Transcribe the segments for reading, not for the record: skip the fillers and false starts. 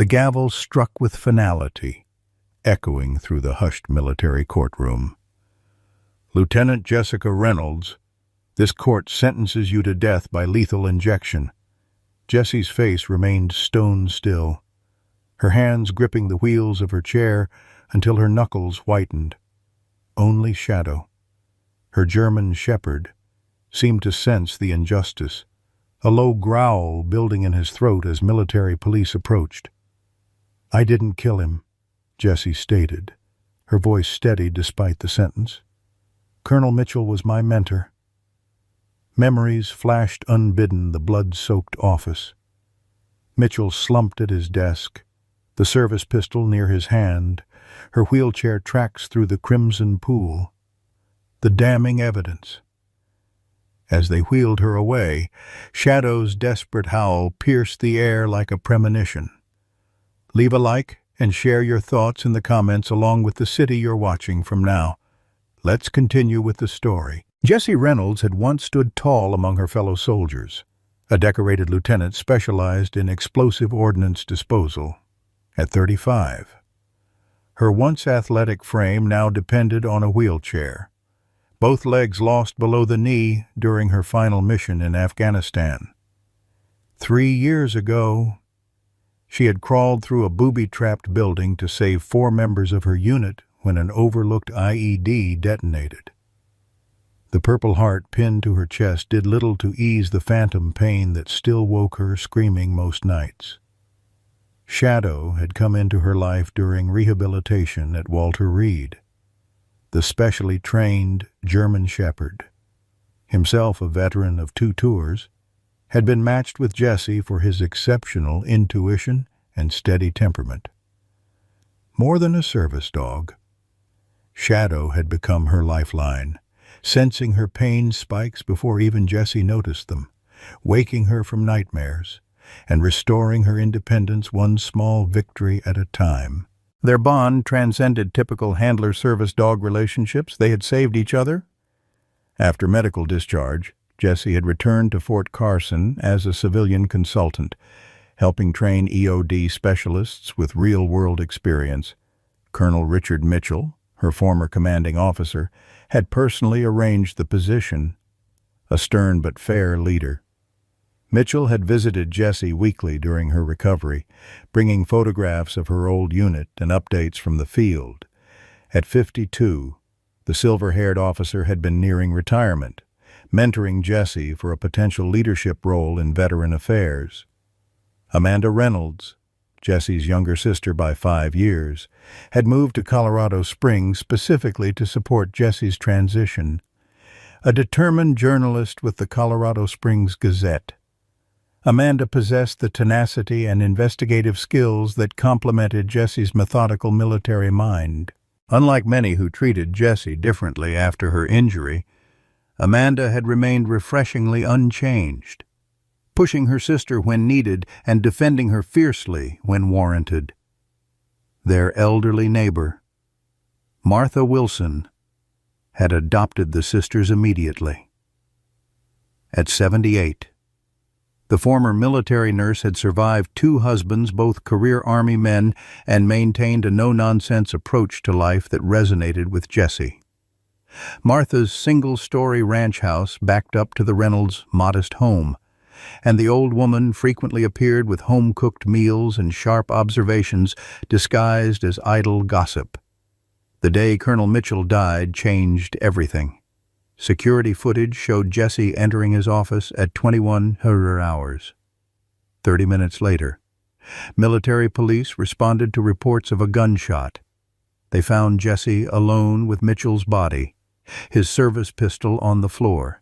The gavel struck with finality, echoing through the hushed military courtroom. "Lieutenant Jessica Reynolds, this court sentences you to death by lethal injection." Jessie's face remained stone still, her hands gripping the wheels of her chair until her knuckles whitened. Only Shadow, her German shepherd, seemed to sense the injustice, a low growl building in his throat as military police approached. "I didn't kill him," Jessie stated, her voice steady despite the sentence. "Colonel Mitchell was my mentor." Memories flashed unbidden the blood-soaked office. Mitchell slumped at his desk, the service pistol near his hand, her wheelchair tracks through the crimson pool. The damning evidence. As they wheeled her away, Shadow's desperate howl pierced the air like a premonition. Leave a like and share your thoughts in the comments along with the city you're watching from now. Let's continue with the story. Jessie Reynolds had once stood tall among her fellow soldiers, a decorated lieutenant specialized in explosive ordnance disposal. At 35, her once athletic frame now depended on a wheelchair, both legs lost below the knee during her final mission in Afghanistan. 3 years ago, she had crawled through a booby-trapped building to save 4 members of her unit when an overlooked IED detonated. The Purple Heart pinned to her chest did little to ease the phantom pain that still woke her screaming most nights. Shadow had come into her life during rehabilitation at Walter Reed, the specially trained German shepherd. Himself a veteran of 2 tours, had been matched with Jessie for his exceptional intuition and steady temperament. More than a service dog, Shadow had become her lifeline, sensing her pain spikes before even Jessie noticed them, waking her from nightmares, and restoring her independence one small victory at a time. Their bond transcended typical handler-service dog relationships. They had saved each other. After medical discharge, Jessie had returned to Fort Carson as a civilian consultant, helping train EOD specialists with real-world experience. Colonel Richard Mitchell, her former commanding officer, had personally arranged the position, a stern but fair leader. Mitchell had visited Jessie weekly during her recovery, bringing photographs of her old unit and updates from the field. At 52, the silver-haired officer had been nearing retirement, mentoring Jessie for a potential leadership role in veteran affairs. Amanda Reynolds, Jessie's younger sister by 5 years, had moved to Colorado Springs specifically to support Jessie's transition. A determined journalist with the Colorado Springs Gazette, Amanda possessed the tenacity and investigative skills that complemented Jessie's methodical military mind. Unlike many who treated Jessie differently after her injury, Amanda had remained refreshingly unchanged, pushing her sister when needed and defending her fiercely when warranted. Their elderly neighbor, Martha Wilson, had adopted the sisters immediately. At 78, the former military nurse had survived 2 husbands, both career Army men, and maintained a no-nonsense approach to life that resonated with Jessie. Martha's single-story ranch house backed up to the Reynolds' modest home, and the old woman frequently appeared with home-cooked meals and sharp observations disguised as idle gossip. The day Colonel Mitchell died changed everything. Security footage showed Jessie entering his office at 2100 hours. 30 minutes later, military police responded to reports of a gunshot. They found Jessie alone with Mitchell's body, his service pistol on the floor,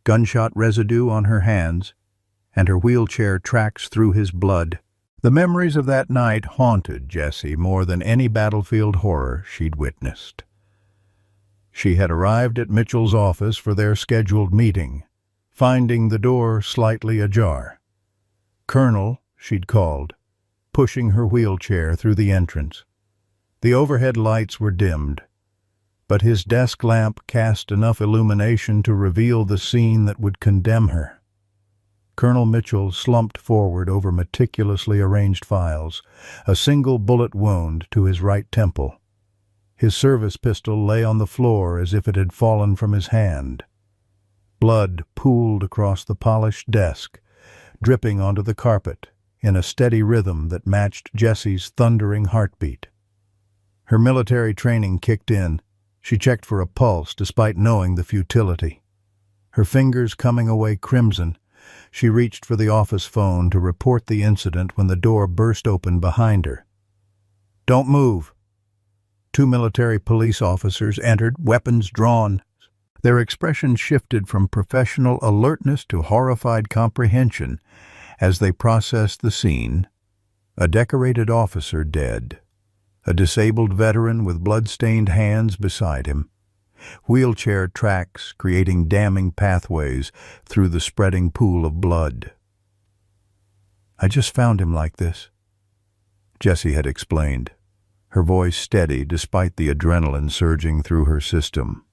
gunshot residue on her hands, and her wheelchair tracks through his blood. The memories of that night haunted Jessie more than any battlefield horror she'd witnessed. She had arrived at Mitchell's office for their scheduled meeting, finding the door slightly ajar. "Colonel," she'd called, pushing her wheelchair through the entrance. The overhead lights were dimmed, but his desk lamp cast enough illumination to reveal the scene that would condemn her. Colonel Mitchell slumped forward over meticulously arranged files, a single bullet wound to his right temple. His service pistol lay on the floor as if it had fallen from his hand. Blood pooled across the polished desk, dripping onto the carpet in a steady rhythm that matched Jessie's thundering heartbeat. Her military training kicked in. She checked for a pulse despite knowing the futility. Her fingers coming away crimson, she reached for the office phone to report the incident when the door burst open behind her. "Don't move." Two military police officers entered, weapons drawn. Their expression shifted from professional alertness to horrified comprehension as they processed the scene. A decorated officer dead. A disabled veteran with blood-stained hands beside him. Wheelchair tracks creating damning pathways through the spreading pool of blood. "I just found him like this," Jessie had explained, her voice steady despite the adrenaline surging through her system.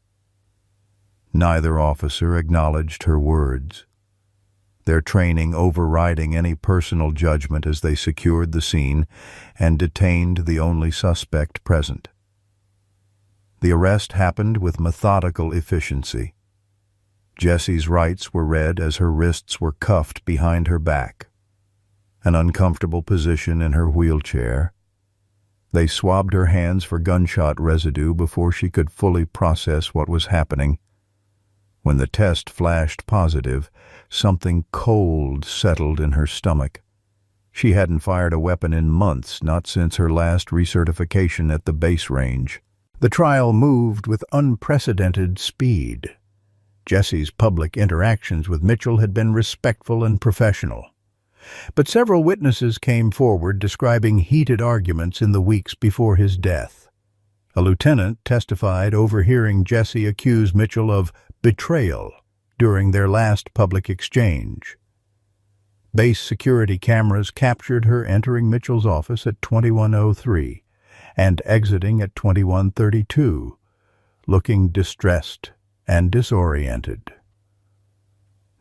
Neither officer acknowledged her words, their training overriding any personal judgment as they secured the scene and detained the only suspect present. The arrest happened with methodical efficiency. Jessie's rights were read as her wrists were cuffed behind her back, an uncomfortable position in her wheelchair. They swabbed her hands for gunshot residue before she could fully process what was happening. When the test flashed positive, something cold settled in her stomach. She hadn't fired a weapon in months, not since her last recertification at the base range. The trial moved with unprecedented speed. Jessie's public interactions with Mitchell had been respectful and professional. But several witnesses came forward describing heated arguments in the weeks before his death. A lieutenant testified overhearing Jessie accuse Mitchell of betrayal during their last public exchange. Base security cameras captured her entering Mitchell's office at 21:03 and exiting at 21:32, looking distressed and disoriented.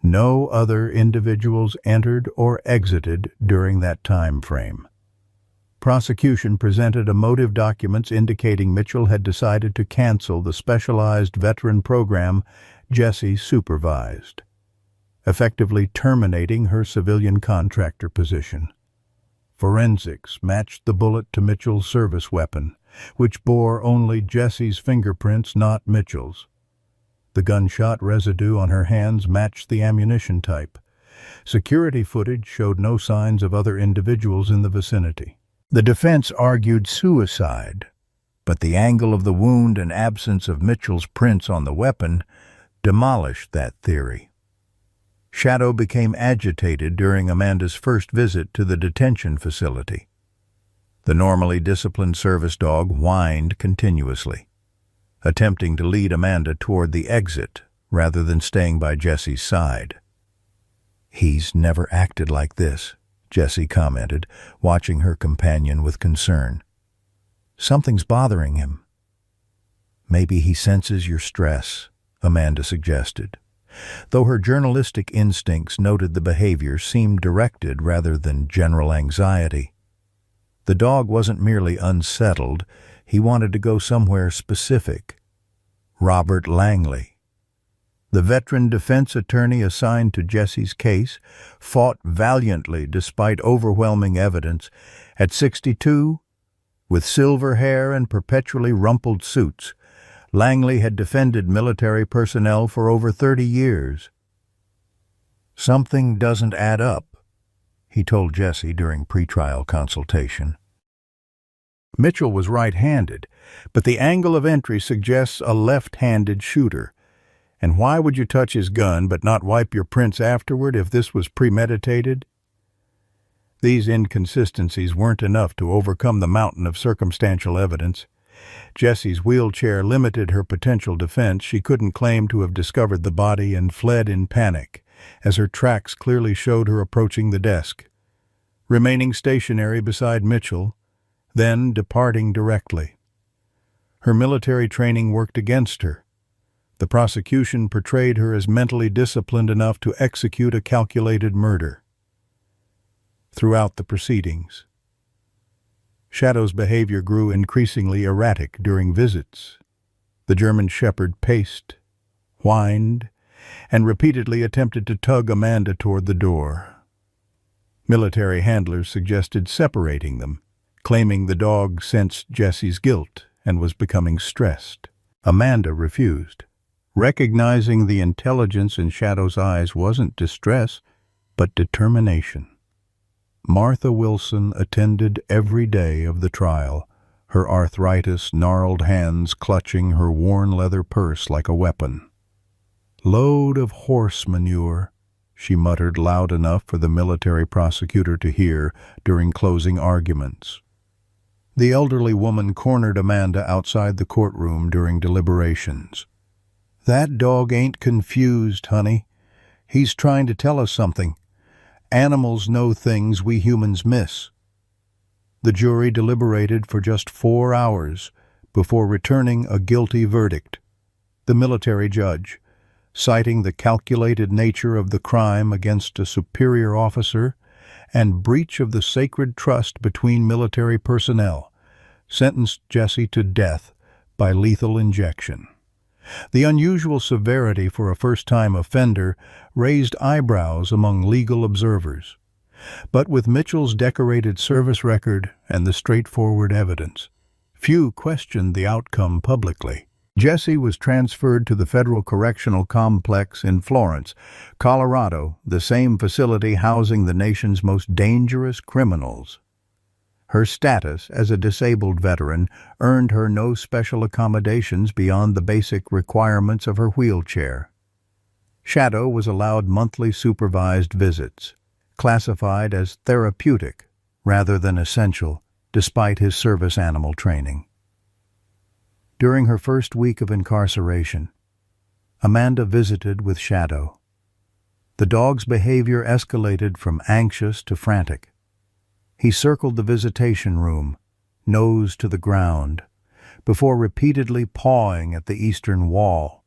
No other individuals entered or exited during that time frame. Prosecution presented emotive documents indicating Mitchell had decided to cancel the specialized veteran program Jessie supervised, effectively terminating her civilian contractor position. Forensics matched the bullet to Mitchell's service weapon, which bore only Jessie's fingerprints, not Mitchell's. The gunshot residue on her hands matched the ammunition type. Security footage showed no signs of other individuals in the vicinity. The defense argued suicide, but the angle of the wound and absence of Mitchell's prints on the weapon demolished that theory. Shadow became agitated during Amanda's first visit to the detention facility. The normally disciplined service dog whined continuously, attempting to lead Amanda toward the exit rather than staying by Jessie's side. "He's never acted like this," Jessie commented, watching her companion with concern. "Something's bothering him." "Maybe he senses your stress," Amanda suggested, though her journalistic instincts noted the behavior seemed directed rather than general anxiety. The dog wasn't merely unsettled, he wanted to go somewhere specific. Robert Langley, the veteran defense attorney assigned to Jessie's case, fought valiantly despite overwhelming evidence. At 62, with silver hair and perpetually rumpled suits, Langley had defended military personnel for over 30 years. "Something doesn't add up," he told Jessie during pretrial consultation. Mitchell was right-handed, but the angle of entry suggests a left-handed shooter. And why would you touch his gun but not wipe your prints afterward if this was premeditated? These inconsistencies weren't enough to overcome the mountain of circumstantial evidence. Jessie's wheelchair limited her potential defense. She couldn't claim to have discovered the body and fled in panic, as her tracks clearly showed her approaching the desk, remaining stationary beside Mitchell, then departing directly. Her military training worked against her. The prosecution portrayed her as mentally disciplined enough to execute a calculated murder. Throughout the proceedings, Shadow's behavior grew increasingly erratic during visits. The German Shepherd paced, whined, and repeatedly attempted to tug Amanda toward the door. Military handlers suggested separating them, claiming the dog sensed Jesse's guilt and was becoming stressed. Amanda refused, recognizing the intelligence in Shadow's eyes wasn't distress, but determination. Martha Wilson attended every day of the trial, her arthritis gnarled hands clutching her worn leather purse like a weapon. "Load of horse manure," she muttered loud enough for the military prosecutor to hear during closing arguments. The elderly woman cornered Amanda outside the courtroom during deliberations. "That dog ain't confused, honey. He's trying to tell us something. Animals know things we humans miss." The jury deliberated for just 4 hours before returning a guilty verdict. The military judge, citing the calculated nature of the crime against a superior officer and breach of the sacred trust between military personnel, sentenced Jesse to death by lethal injection. The unusual severity for a first-time offender raised eyebrows among legal observers. But with Mitchell's decorated service record and the straightforward evidence, few questioned the outcome publicly. Jesse was transferred to the Federal Correctional Complex in Florence, Colorado, the same facility housing the nation's most dangerous criminals. Her status as a disabled veteran earned her no special accommodations beyond the basic requirements of her wheelchair. Shadow was allowed monthly supervised visits, classified as therapeutic rather than essential, despite his service animal training. During her first week of incarceration, Amanda visited with Shadow. The dog's behavior escalated from anxious to frantic. He circled the visitation room, nose to the ground, before repeatedly pawing at the eastern wall,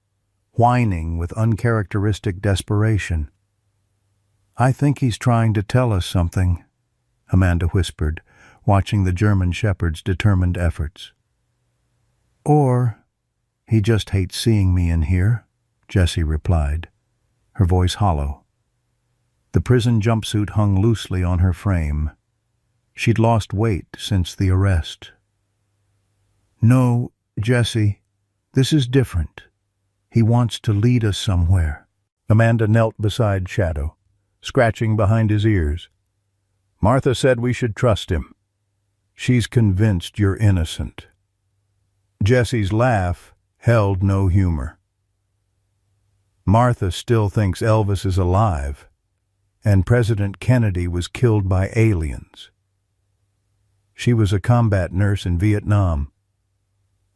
whining with uncharacteristic desperation. "I think he's trying to tell us something," Amanda whispered, watching the German Shepherd's determined efforts. "Or he just hates seeing me in here," Jessie replied, her voice hollow. The prison jumpsuit hung loosely on her frame. She'd lost weight since the arrest. "No, Jesse, this is different. He wants to lead us somewhere." Amanda knelt beside Shadow, scratching behind his ears. "Martha said we should trust him. She's convinced you're innocent." Jesse's laugh held no humor. "Martha still thinks Elvis is alive, and President Kennedy was killed by aliens. She was a combat nurse in Vietnam,"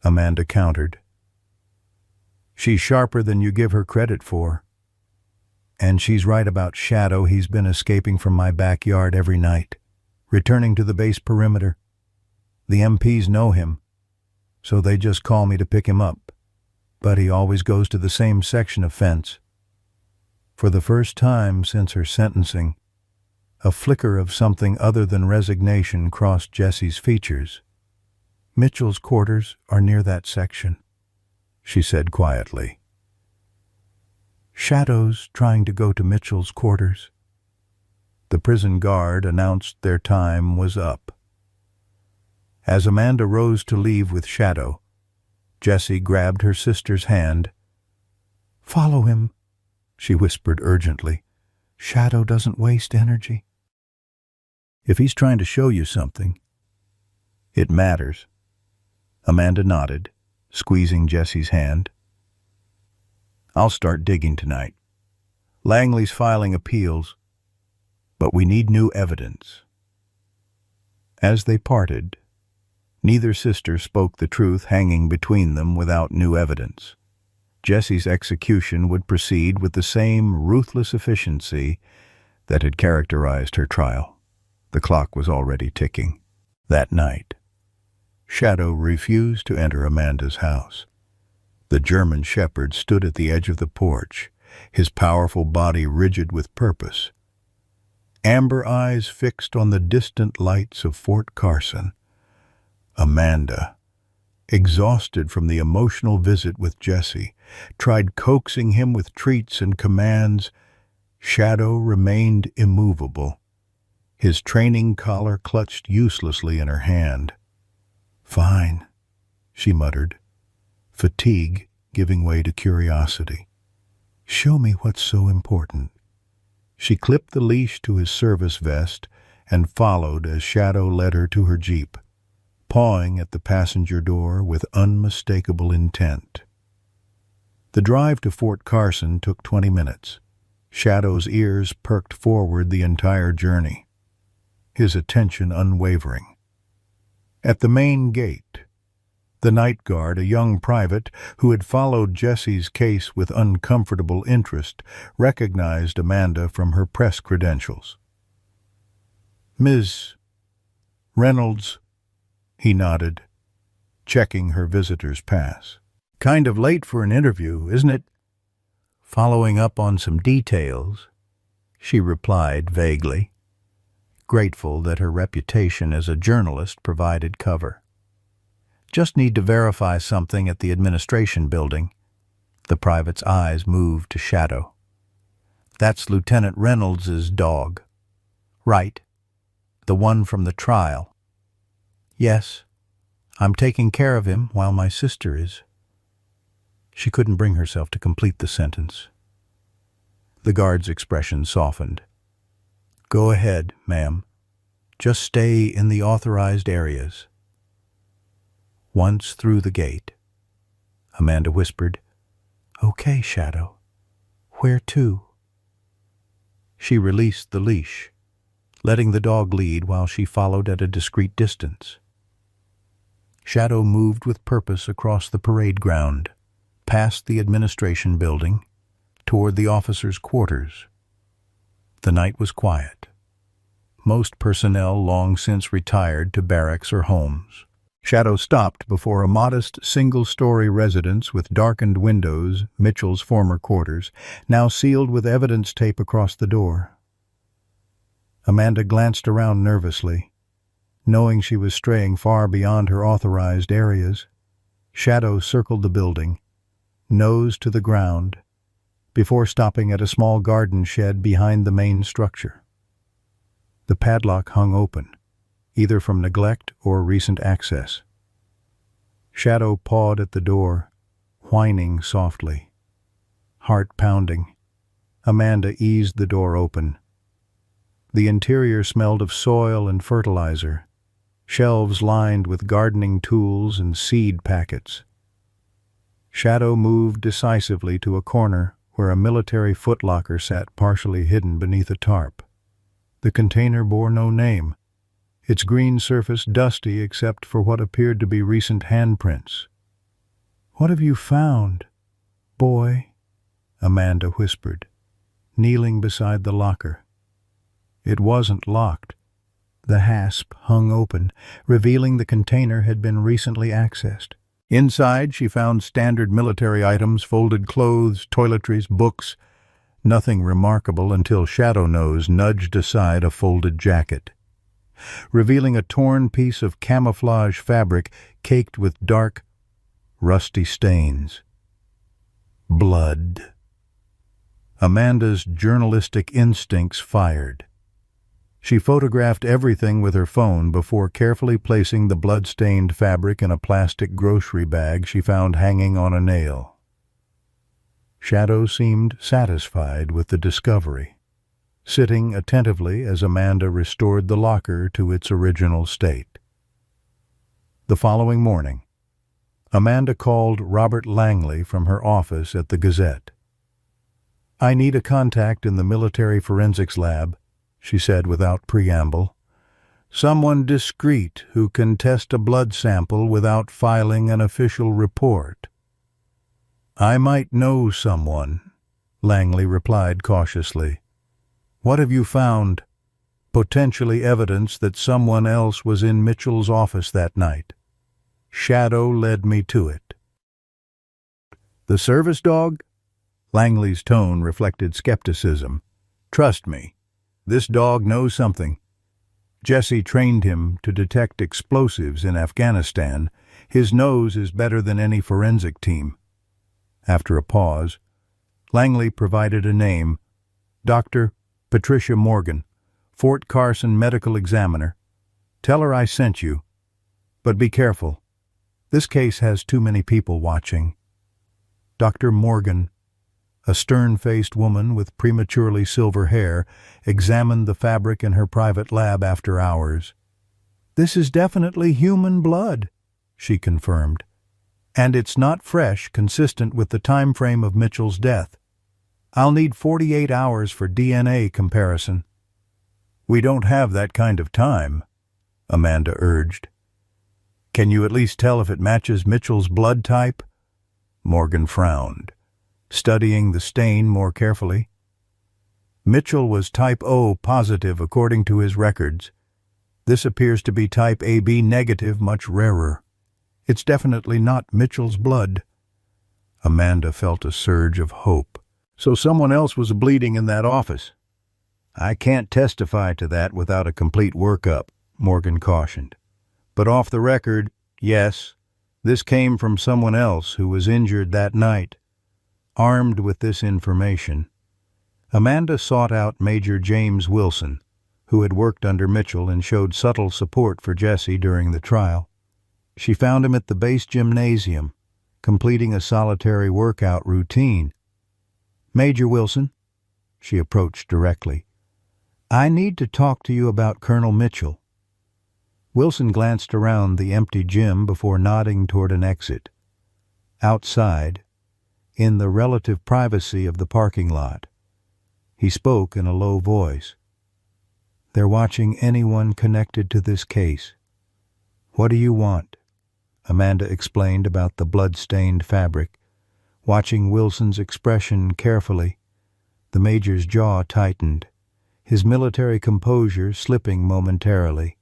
Amanda countered. "She's sharper than you give her credit for. And she's right about Shadow. He's been escaping from my backyard every night, returning to the base perimeter. The MPs know him, so they just call me to pick him up. But he always goes to the same section of fence." For the first time since her sentencing, a flicker of something other than resignation crossed Jesse's features. "Mitchell's quarters are near that section," she said quietly. "Shadow's trying to go to Mitchell's quarters." The prison guard announced their time was up. As Amanda rose to leave with Shadow, Jessie grabbed her sister's hand. "Follow him," she whispered urgently. "Shadow doesn't waste energy." "If he's trying to show you something, it matters." Amanda nodded, squeezing Jessie's hand. "I'll start digging tonight. Langley's filing appeals, but we need new evidence." As they parted, neither sister spoke the truth hanging between them without new evidence. Jessie's execution would proceed with the same ruthless efficiency that had characterized her trial. The clock was already ticking. That night, Shadow refused to enter Amanda's house. The German shepherd stood at the edge of the porch, his powerful body rigid with purpose. Amber eyes fixed on the distant lights of Fort Carson. Amanda, exhausted from the emotional visit with Jesse, tried coaxing him with treats and commands. Shadow remained immovable, his training collar clutched uselessly in her hand. "Fine," she muttered, fatigue giving way to curiosity. "Show me what's so important." She clipped the leash to his service vest and followed as Shadow led her to her Jeep, pawing at the passenger door with unmistakable intent. The drive to Fort Carson took 20 minutes. Shadow's ears perked forward the entire journey, his attention unwavering. At the main gate, the night guard, a young private who had followed Jesse's case with uncomfortable interest, recognized Amanda from her press credentials. "Ms. Reynolds," he nodded, checking her visitor's pass. "Kind of late for an interview, isn't it?" "Following up on some details," she replied vaguely, grateful that her reputation as a journalist provided cover. "Just need to verify something at the administration building." The private's eyes moved to Shadow. "That's Lieutenant Reynolds's dog." "Right. The one from the trial." "Yes. I'm taking care of him while my sister is." She couldn't bring herself to complete the sentence. The guard's expression softened. "Go ahead, ma'am. Just stay in the authorized areas." Once through the gate, Amanda whispered, "Okay, Shadow. Where to?" She released the leash, letting the dog lead while she followed at a discreet distance. Shadow moved with purpose across the parade ground, past the administration building, toward the officers' quarters. The night was quiet. Most personnel long since retired to barracks or homes. Shadow stopped before a modest single-story residence with darkened windows, Mitchell's former quarters, now sealed with evidence tape across the door. Amanda glanced around nervously, knowing she was straying far beyond her authorized areas. Shadow circled the building, nose to the ground, before stopping at a small garden shed behind the main structure. The padlock hung open, either from neglect or recent access. Shadow pawed at the door, whining softly. Heart pounding, Amanda eased the door open. The interior smelled of soil and fertilizer, shelves lined with gardening tools and seed packets. Shadow moved decisively to a corner where a military footlocker sat partially hidden beneath a tarp. The container bore no name, its green surface dusty except for what appeared to be recent handprints. "What have you found, boy?" Amanda whispered, kneeling beside the locker. It wasn't locked. The hasp hung open, revealing the container had been recently accessed. Inside, she found standard military items, folded clothes, toiletries, books. Nothing remarkable until Shadow Nose nudged aside a folded jacket, revealing a torn piece of camouflage fabric caked with dark, rusty stains. Blood. Amanda's journalistic instincts fired. She photographed everything with her phone before carefully placing the blood-stained fabric in a plastic grocery bag she found hanging on a nail. Shadow seemed satisfied with the discovery, sitting attentively as Amanda restored the locker to its original state. The following morning, Amanda called Robert Langley from her office at the Gazette. "I need a contact in the military forensics lab," she said without preamble. "Someone discreet who can test a blood sample without filing an official report." "I might know someone," Langley replied cautiously. "What have you found?" "Potentially evidence that someone else was in Mitchell's office that night. Shadow led me to it." The service dog? Langley's tone reflected skepticism. Trust me, this dog knows something. Jesse trained him to detect explosives in Afghanistan. His nose is better than any forensic team. After a pause, Langley provided a name, Dr. Patricia Morgan, Fort Carson medical examiner. Tell her I sent you. But be careful. This case has too many people watching. Dr. Morgan, a stern-faced woman with prematurely silver hair, examined the fabric in her private lab after hours. This is definitely human blood, she confirmed. And it's not fresh, consistent with the time frame of Mitchell's death. I'll need 48 hours for DNA comparison. We don't have that kind of time, Amanda urged. Can you at least tell if it matches Mitchell's blood type? Morgan frowned, studying the stain more carefully. Mitchell was type O positive according to his records. This appears to be type AB negative, much rarer. It's definitely not Mitchell's blood. Amanda felt a surge of hope. So someone else was bleeding in that office. I can't testify to that without a complete workup, Morgan cautioned. But off the record, yes, this came from someone else who was injured that night. Armed with this information, Amanda sought out Major James Wilson, who had worked under Mitchell and showed subtle support for Jesse during the trial. She found him at the base gymnasium, completing a solitary workout routine. Major Wilson, she approached directly, I need to talk to you about Colonel Mitchell. Wilson glanced around the empty gym before nodding toward an exit. Outside, in the relative privacy of the parking lot, he spoke in a low voice. They're watching anyone connected to this case. What do you want? Amanda explained about the blood-stained fabric. Watching Wilson's expression carefully, the Major's jaw tightened, his military composure slipping momentarily.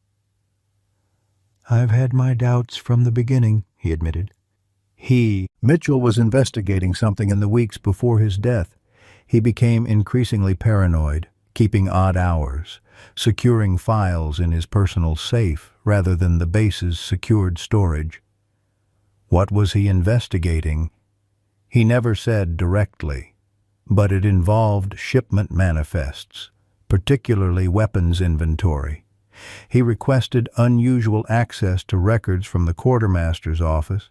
I've had my doubts from the beginning, he admitted. Mitchell was investigating something in the weeks before his death. He became increasingly paranoid, keeping odd hours, securing files in his personal safe rather than the base's secured storage. What was he investigating? He never said directly, but it involved shipment manifests, particularly weapons inventory. He requested unusual access to records from the quartermaster's office.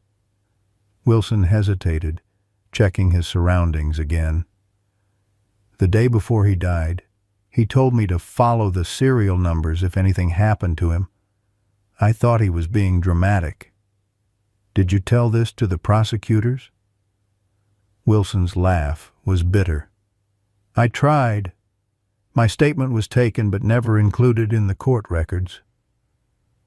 Wilson hesitated, checking his surroundings again. The day before he died, he told me to follow the serial numbers if anything happened to him. I thought he was being dramatic. Did you tell this to the prosecutors? Wilson's laugh was bitter. I tried. My statement was taken but never included in the court records.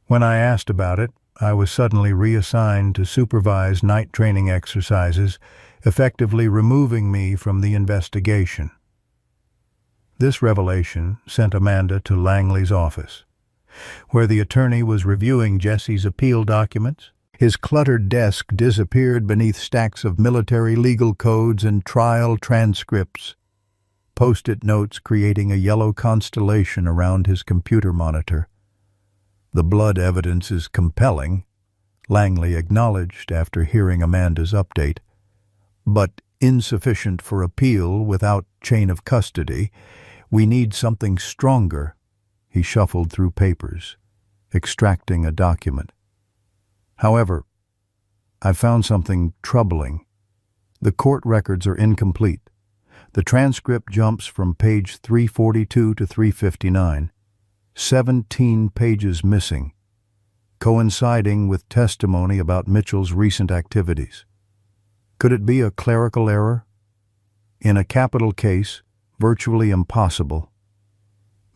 When I asked about it, I was suddenly reassigned to supervise night training exercises, effectively removing me from the investigation. This revelation sent Amanda to Langley's office, where the attorney was reviewing Jesse's appeal documents. His cluttered desk disappeared beneath stacks of military legal codes and trial transcripts, Post-it notes creating a yellow constellation around his computer monitor. The blood evidence is compelling, Langley acknowledged after hearing Amanda's update, but insufficient for appeal without chain of custody. We need something stronger. He shuffled through papers, extracting a document. However, I found something troubling. The court records are incomplete. The transcript jumps from page 342 to 359. 17 pages missing, coinciding with testimony about Mitchell's recent activities. Could it be a clerical error? In a capital case, virtually impossible.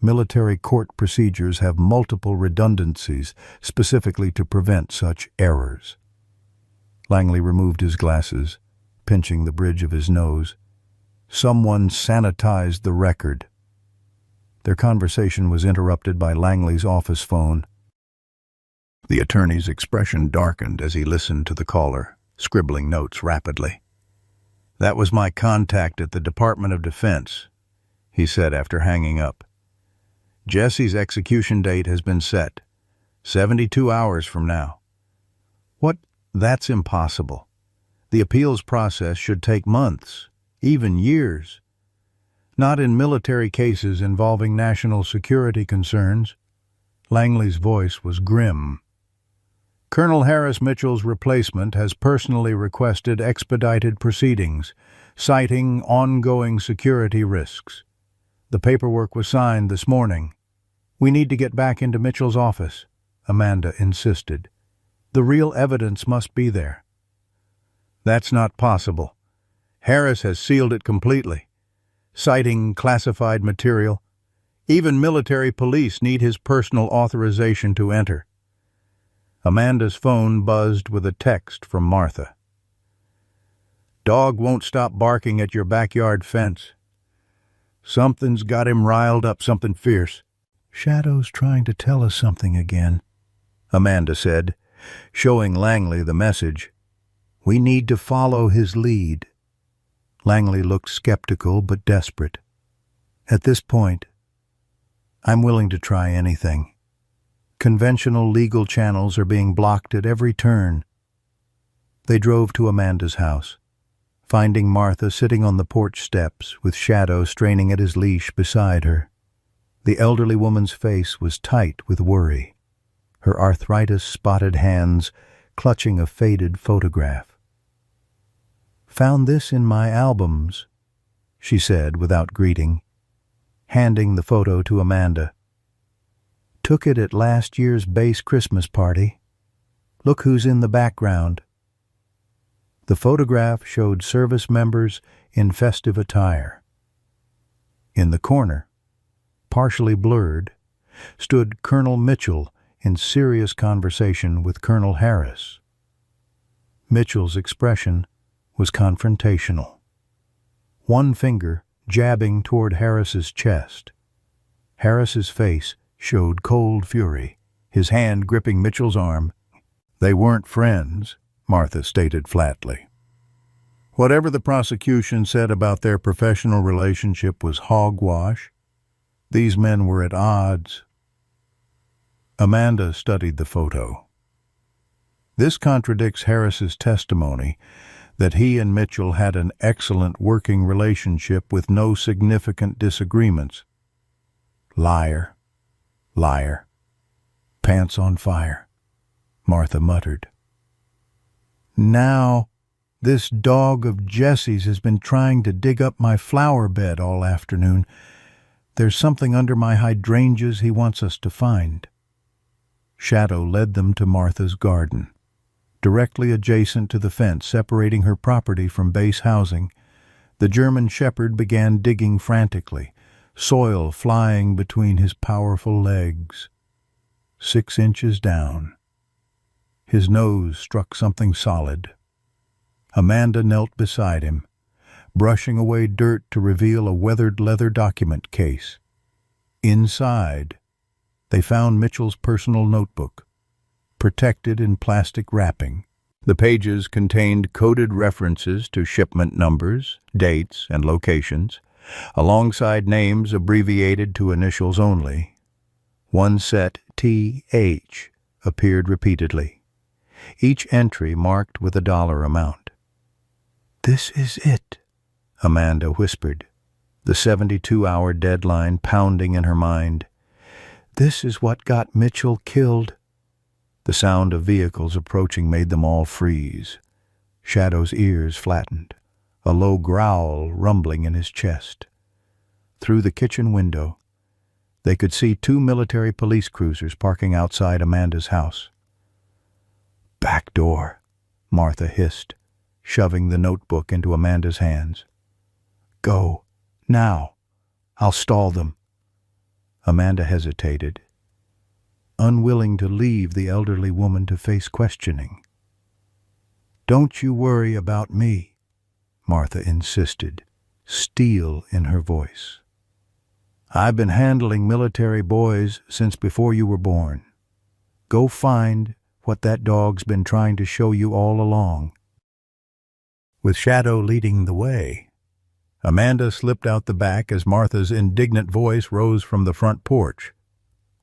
Military court procedures have multiple redundancies specifically to prevent such errors. Langley removed his glasses, pinching the bridge of his nose. Someone sanitized the record. Their conversation was interrupted by Langley's office phone. The attorney's expression darkened as he listened to the caller, scribbling notes rapidly. That was my contact at the Department of Defense, he said after hanging up. Jesse's execution date has been set, 72 hours from now. What? That's impossible. The appeals process should take months, even years. Not in military cases involving national security concerns. Langley's voice was grim. Colonel Harris Mitchell's replacement has personally requested expedited proceedings, citing ongoing security risks. The paperwork was signed this morning. We need to get back into Mitchell's office, Amanda insisted. The real evidence must be there. That's not possible. Harris has sealed it completely, citing classified material. Even military police need his personal authorization to enter. Amanda's phone buzzed with a text from Martha. Dog won't stop barking at your backyard fence. Something's got him riled up, something fierce. Shadow's trying to tell us something again, Amanda said, showing Langley the message. We need to follow his lead. Langley looked skeptical but desperate. At this point, I'm willing to try anything. Conventional legal channels are being blocked at every turn. They drove to Amanda's house, finding Martha sitting on the porch steps with Shadow straining at his leash beside her. The elderly woman's face was tight with worry, her arthritis-spotted hands clutching a faded photograph. Found this in my albums, she said without greeting, handing the photo to Amanda. Took it at last year's base Christmas party. Look who's in the background. The photograph showed service members in festive attire. In the corner, partially blurred, stood Colonel Mitchell in serious conversation with Colonel Harris. Mitchell's expression was confrontational, one finger jabbing toward Harris's chest. Harris's face showed cold fury, his hand gripping Mitchell's arm. They weren't friends, Martha stated flatly. Whatever the prosecution said about their professional relationship was hogwash. These men were at odds. Amanda studied the photo. This contradicts Harris's testimony that he and Mitchell had an excellent working relationship with no significant disagreements. Liar, liar, pants on fire, Martha muttered. Now, this dog of Jesse's has been trying to dig up my flower bed all afternoon. There's something under my hydrangeas he wants us to find. Shadow led them to Martha's garden. Directly adjacent to the fence separating her property from base housing, the German shepherd began digging frantically, soil flying between his powerful legs. 6 inches down. His nose struck something solid. Amanda knelt beside him, brushing away dirt to reveal a weathered leather document case. Inside, they found Mitchell's personal notebook, protected in plastic wrapping. The pages contained coded references to shipment numbers, dates, and locations, alongside names abbreviated to initials only. One set, TH, appeared repeatedly, each entry marked with a dollar amount. This is it, Amanda whispered, the 72-hour deadline pounding in her mind. This is what got Mitchell killed. The sound of vehicles approaching made them all freeze. Shadow's ears flattened, a low growl rumbling in his chest. Through the kitchen window, they could see 2 military police cruisers parking outside Amanda's house. Back door, Martha hissed, shoving the notebook into Amanda's hands. Go, now. I'll stall them. Amanda hesitated, unwilling to leave the elderly woman to face questioning. Don't you worry about me, Martha insisted, steel in her voice. I've been handling military boys since before you were born. Go find what that dog's been trying to show you all along. with Shadow leading the way. Amanda slipped out the back as Martha's indignant voice rose from the front porch.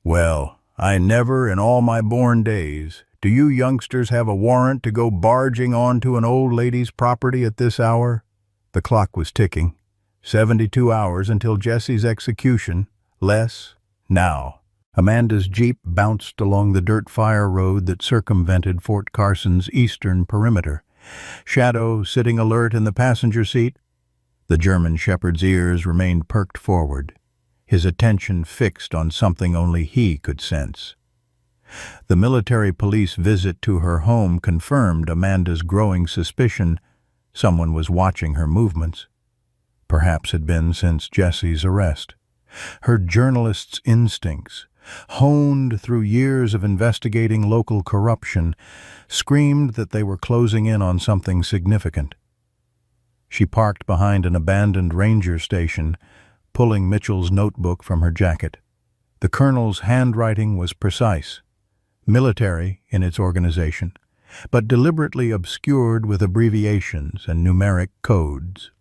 "Well, I never in all my born days. Do you youngsters have a warrant to go barging onto an old lady's property at this hour?" The clock was ticking. 72 hours until Jesse's execution. Less. Now. Amanda's Jeep bounced along the dirt fire road that circumvented Fort Carson's eastern perimeter. Shadow, sitting alert in the passenger seat, the German shepherd's ears remained perked forward, his attention fixed on something only he could sense. The military police visit to her home confirmed Amanda's growing suspicion someone was watching her movements. Perhaps had been since Jesse's arrest. Her journalist's instincts, honed through years of investigating local corruption, screamed that they were closing in on something significant. She parked behind an abandoned ranger station, pulling Mitchell's notebook from her jacket. The colonel's handwriting was precise, military in its organization, but deliberately obscured with abbreviations and numeric codes.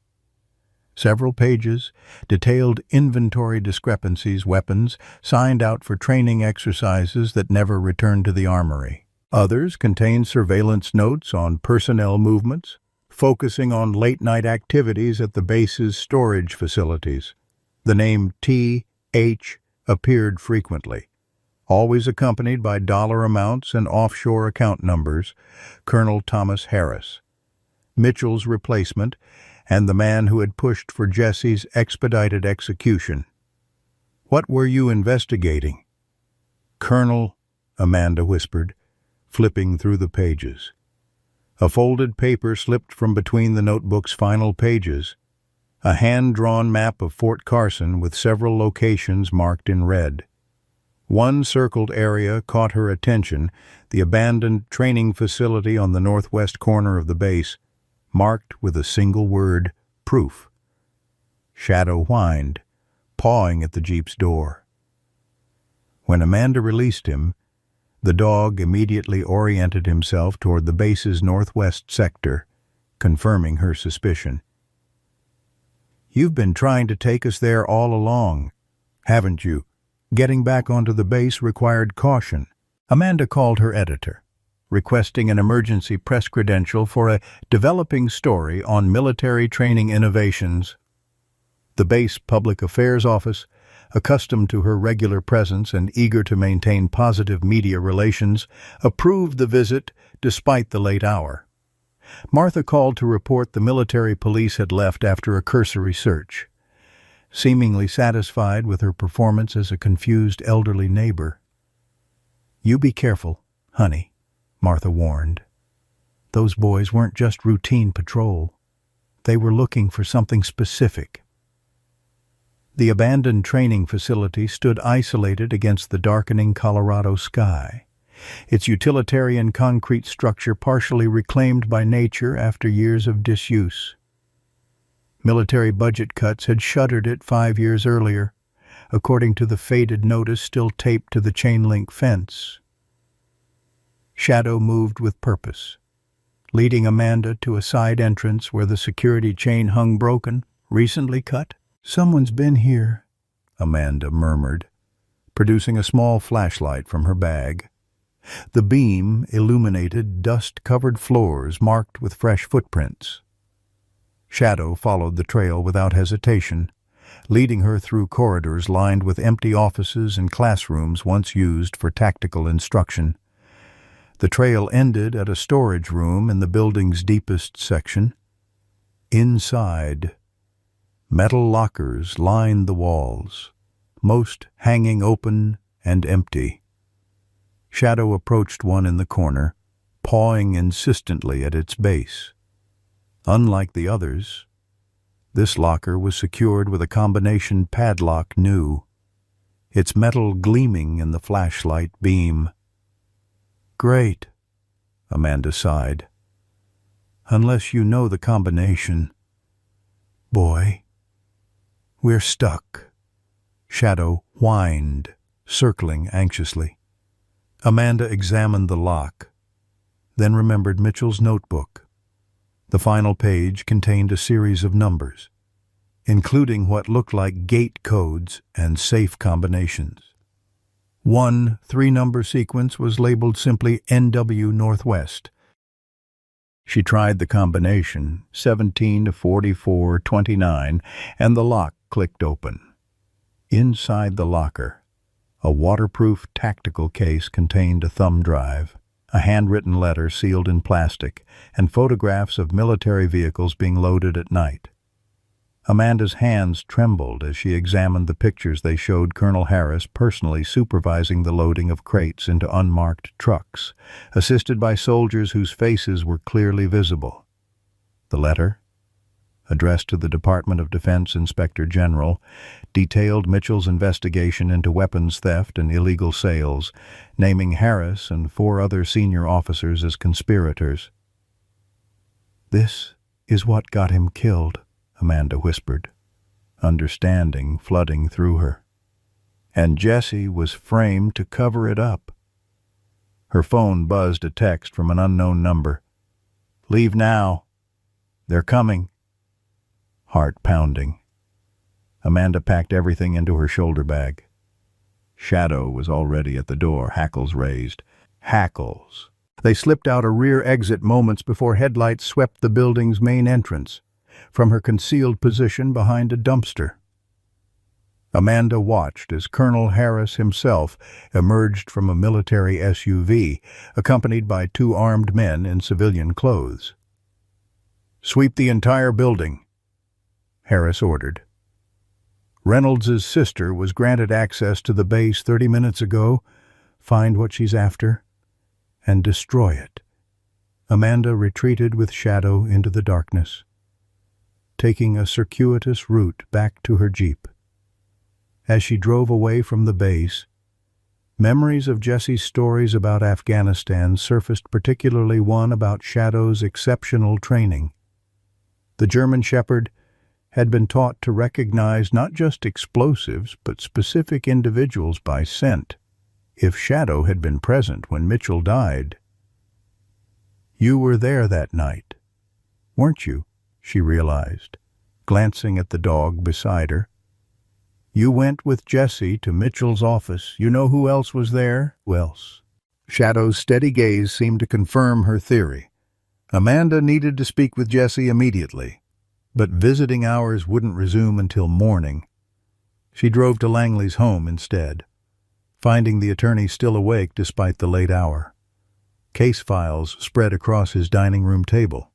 Several pages detailed inventory discrepancies, weapons signed out for training exercises that never returned to the armory. Others contained surveillance notes on personnel movements, focusing on late-night activities at the base's storage facilities. The name T.H. appeared frequently, always accompanied by dollar amounts and offshore account numbers. Colonel Thomas Harris, Mitchell's replacement, and the man who had pushed for Jesse's expedited execution. "What were you investigating?" "Colonel," Amanda whispered, flipping through the pages. A folded paper slipped from between the notebook's final pages, a hand-drawn map of Fort Carson with several locations marked in red. One circled area caught her attention, the abandoned training facility on the northwest corner of the base, marked with a single word, proof. Shadow whined, pawing at the Jeep's door. When Amanda released him, the dog immediately oriented himself toward the base's northwest sector, confirming her suspicion. "You've been trying to take us there all along, haven't you? Getting back onto the base required caution." Amanda called her editor, requesting an emergency press credential for a developing story on military training innovations. The base public affairs office, accustomed to her regular presence and eager to maintain positive media relations, approved the visit despite the late hour. Martha called to report the military police had left after a cursory search. Seemingly satisfied with her performance as a confused elderly neighbor. "You be careful, honey," Martha warned. "Those boys weren't just routine patrol. They were looking for something specific." The abandoned training facility stood isolated against the darkening Colorado sky, its utilitarian concrete structure partially reclaimed by nature after years of disuse. Military budget cuts had shuttered it 5 years earlier, according to the faded notice still taped to the chain-link fence. Shadow moved with purpose, leading Amanda to a side entrance where the security chain hung broken, recently cut. "Someone's been here," Amanda murmured, producing a small flashlight from her bag. The beam illuminated dust-covered floors marked with fresh footprints. Shadow followed the trail without hesitation, leading her through corridors lined with empty offices and classrooms once used for tactical instruction. The trail ended at a storage room in the building's deepest section. Inside, metal lockers lined the walls, most hanging open and empty. Shadow approached one in the corner, pawing insistently at its base. Unlike the others, this locker was secured with a combination padlock new, its metal gleaming in the flashlight beam. "Great," Amanda sighed. "Unless you know the combination. Boy, we're stuck." Shadow whined, circling anxiously. Amanda examined the lock, then remembered Mitchell's notebook. The final page contained a series of numbers, including what looked like gate codes and safe combinations. One 3-number sequence was labeled simply NW Northwest. She tried the combination, 17 to 44 29, and the lock clicked open. Inside the locker, a waterproof tactical case contained a thumb drive, a handwritten letter sealed in plastic, and photographs of military vehicles being loaded at night. Amanda's hands trembled as she examined the pictures. They showed Colonel Harris personally supervising the loading of crates into unmarked trucks, assisted by soldiers whose faces were clearly visible. The letter, addressed to the Department of Defense Inspector General, detailed Mitchell's investigation into weapons theft and illegal sales, naming Harris and 4 other senior officers as conspirators. "This is what got him killed," Amanda whispered, understanding flooding through her. And Jesse was framed to cover it up. Her phone buzzed a text from an unknown number. "Leave now. They're coming." Heart pounding. Amanda packed everything into her shoulder bag. Shadow was already at the door, hackles raised. Hackles. They slipped out a rear exit moments before headlights swept the building's main entrance, from her concealed position behind a dumpster. Amanda watched as Colonel Harris himself emerged from a military SUV, accompanied by 2 armed men in civilian clothes. "Sweep the entire building," Harris ordered. "Reynolds' sister was granted access to the base 30 minutes ago. Find what she's after and destroy it." Amanda retreated with Shadow into the darkness, taking a circuitous route back to her Jeep. As she drove away from the base, memories of Jesse's stories about Afghanistan surfaced, particularly one about Shadow's exceptional training. The German Shepherd had been taught to recognize not just explosives, but specific individuals by scent. If Shadow had been present when Mitchell died— "You were there that night, weren't you?" she realized, glancing at the dog beside her. "You went with Jesse to Mitchell's office. You know who else was there?" "Who else?" Shadow's steady gaze seemed to confirm her theory. Amanda needed to speak with Jesse immediately, but visiting hours wouldn't resume until morning. She drove to Langley's home instead, finding the attorney still awake despite the late hour. Case files spread across his dining room table.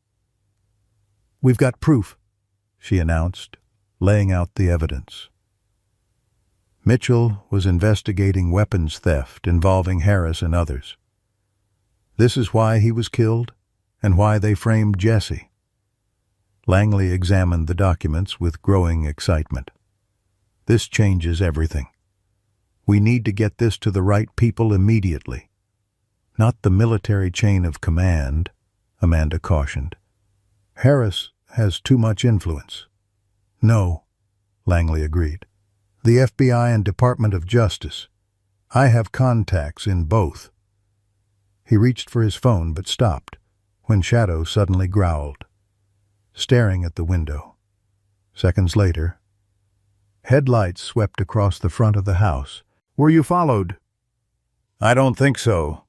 "We've got proof," she announced, laying out the evidence. Mitchell was investigating weapons theft involving Harris and others. This is why he was killed and why they framed Jesse. Langley examined the documents with growing excitement. "This changes everything. We need to get this to the right people immediately." "Not the military chain of command," Amanda cautioned. "Harris has too much influence." "No," Langley agreed. "The FBI and Department of Justice. I have contacts in both." He reached for his phone but stopped when Shadow suddenly growled, staring at the window. Seconds later, headlights swept across the front of the house. "Were you followed?" "I don't think so,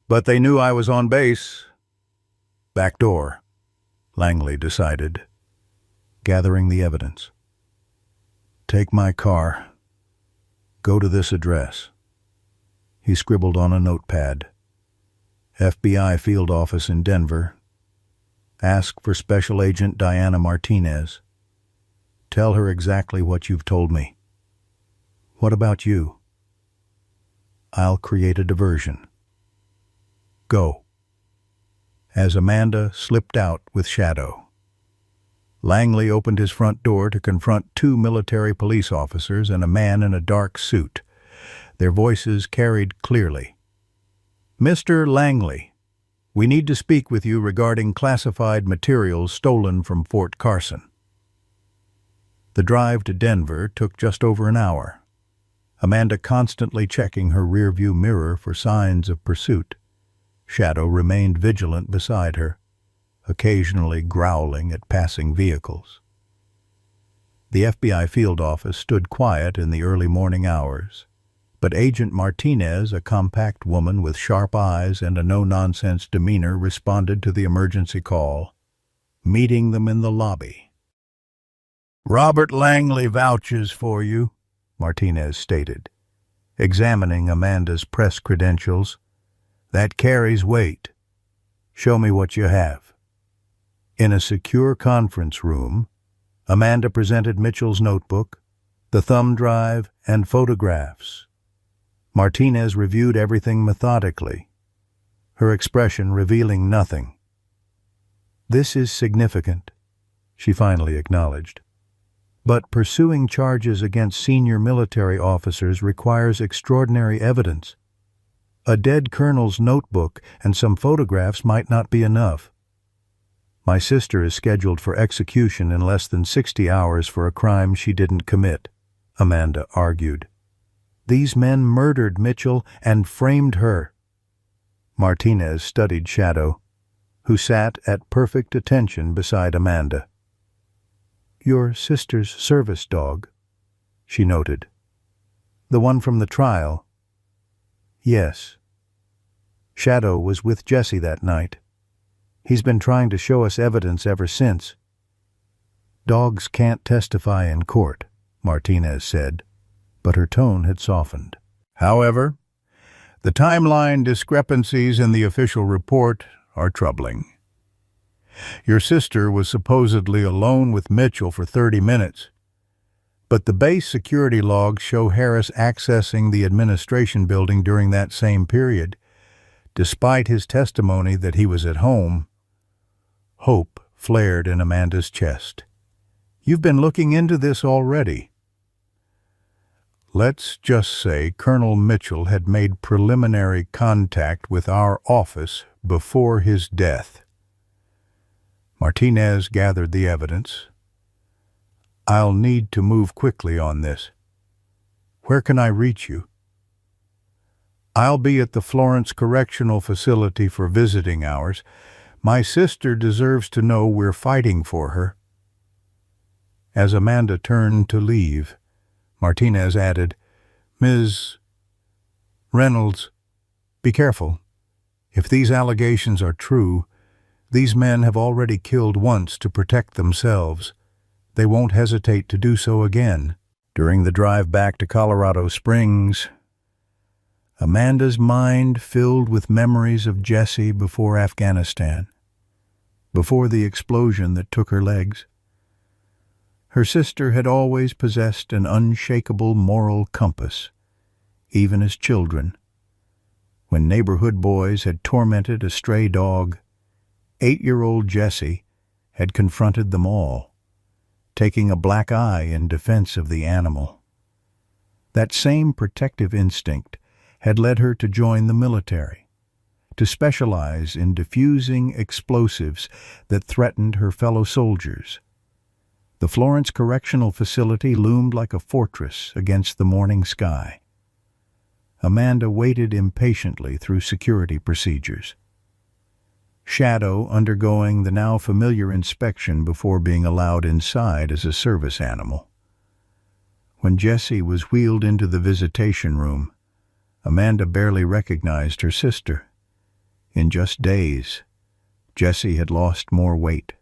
but they knew I was on base." "Back door," Langley decided, gathering the evidence. "Take my car. Go to this address." He scribbled on a notepad. "FBI field office in Denver. Ask for Special Agent Diana Martinez. Tell her exactly what you've told me." "What about you?" "I'll create a diversion. Go." As Amanda slipped out with Shadow, Langley opened his front door to confront 2 military police officers and a man in a dark suit. Their voices carried clearly. "Mr. Langley, we need to speak with you regarding classified materials stolen from Fort Carson." The drive to Denver took just over an hour, Amanda constantly checking her rearview mirror for signs of pursuit. Shadow remained vigilant beside her, occasionally growling at passing vehicles. The FBI field office stood quiet in the early morning hours, but Agent Martinez, a compact woman with sharp eyes and a no-nonsense demeanor, responded to the emergency call, meeting them in the lobby. "Robert Langley vouches for you," Martinez stated, examining Amanda's press credentials. "That carries weight. Show me what you have." In a secure conference room, Amanda presented Mitchell's notebook, the thumb drive, and photographs. Martinez reviewed everything methodically, her expression revealing nothing. "This is significant," she finally acknowledged. "But pursuing charges against senior military officers requires extraordinary evidence. A dead colonel's notebook and some photographs might not be enough. My sister is scheduled for execution in less than 60 hours for a crime she didn't commit," Amanda argued. "These men murdered Mitchell and framed her." Martinez studied Shadow, who sat at perfect attention beside Amanda. "Your sister's service dog," she noted. "The one from the trial?" "Yes. Shadow was with Jesse that night. He's been trying to show us evidence ever since." "Dogs can't testify in court," Martinez said, but her tone had softened. "However, the timeline discrepancies in the official report are troubling. Your sister was supposedly alone with Mitchell for 30 minutes, but the base security logs show Harris accessing the administration building during that same period, despite his testimony that he was at home." Hope flared in Amanda's chest. "You've been looking into this already." "Let's just say Colonel Mitchell had made preliminary contact with our office before his death." Martinez gathered the evidence. "I'll need to move quickly on this. Where can I reach you?" "I'll be at the Florence Correctional Facility for visiting hours. My sister deserves to know we're fighting for her." As Amanda turned to leave, Martinez added, "Ms. Reynolds, be careful. If these allegations are true, these men have already killed once to protect themselves. They won't hesitate to do so again." During the drive back to Colorado Springs, Amanda's mind filled with memories of Jesse before Afghanistan, before the explosion that took her legs. Her sister had always possessed an unshakable moral compass, even as children. When neighborhood boys had tormented a stray dog, 8-year-old Jesse had confronted them all, taking a black eye in defense of the animal. That same protective instinct had led her to join the military, to specialize in diffusing explosives that threatened her fellow soldiers. The Florence Correctional Facility loomed like a fortress against the morning sky. Amanda waited impatiently through security procedures. Shadow undergoing the now familiar inspection before being allowed inside as a service animal. When Jesse was wheeled into the visitation room, Amanda barely recognized her sister. In just days, Jesse had lost more weight,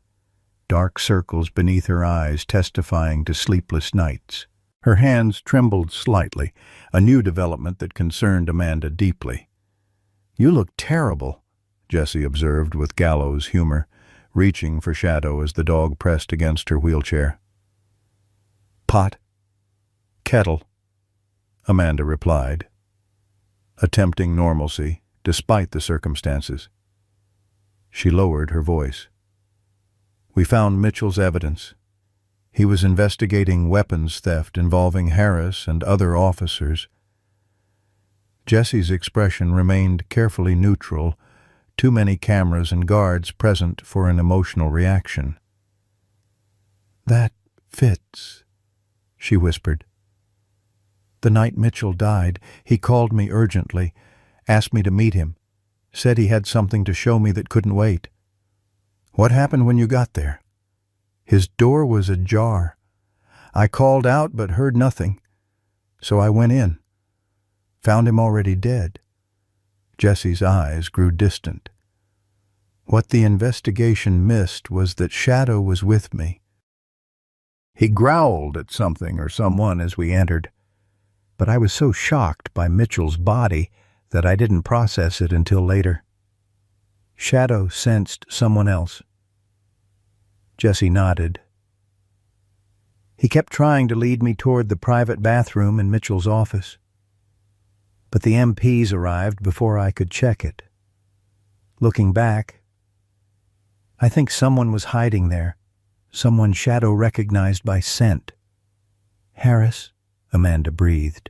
dark circles beneath her eyes testifying to sleepless nights. Her hands trembled slightly, a new development that concerned Amanda deeply. "You look terrible," Jesse observed with gallows humor, reaching for Shadow as the dog pressed against her wheelchair. "Pot? Kettle," Amanda replied, attempting normalcy despite the circumstances. She lowered her voice. "We found Mitchell's evidence. He was investigating weapons theft involving Harris and other officers." Jesse's expression remained carefully neutral, too many cameras and guards present for an emotional reaction. "That fits," she whispered. "The night Mitchell died, he called me urgently, asked me to meet him, said he had something to show me that couldn't wait. What happened when you got there? His door was ajar. I called out but heard nothing, so I went in. Found him already dead. Jesse's eyes grew distant. What the investigation missed was that Shadow was with me. He growled at something or someone as we entered, but I was so shocked by Mitchell's body that I didn't process it until later. Shadow sensed someone else. Jesse nodded. He kept trying to lead me toward the private bathroom in Mitchell's office, but the MPs arrived before I could check it. Looking back, I think someone was hiding there, someone Shadow recognized by scent. Harris, Amanda breathed.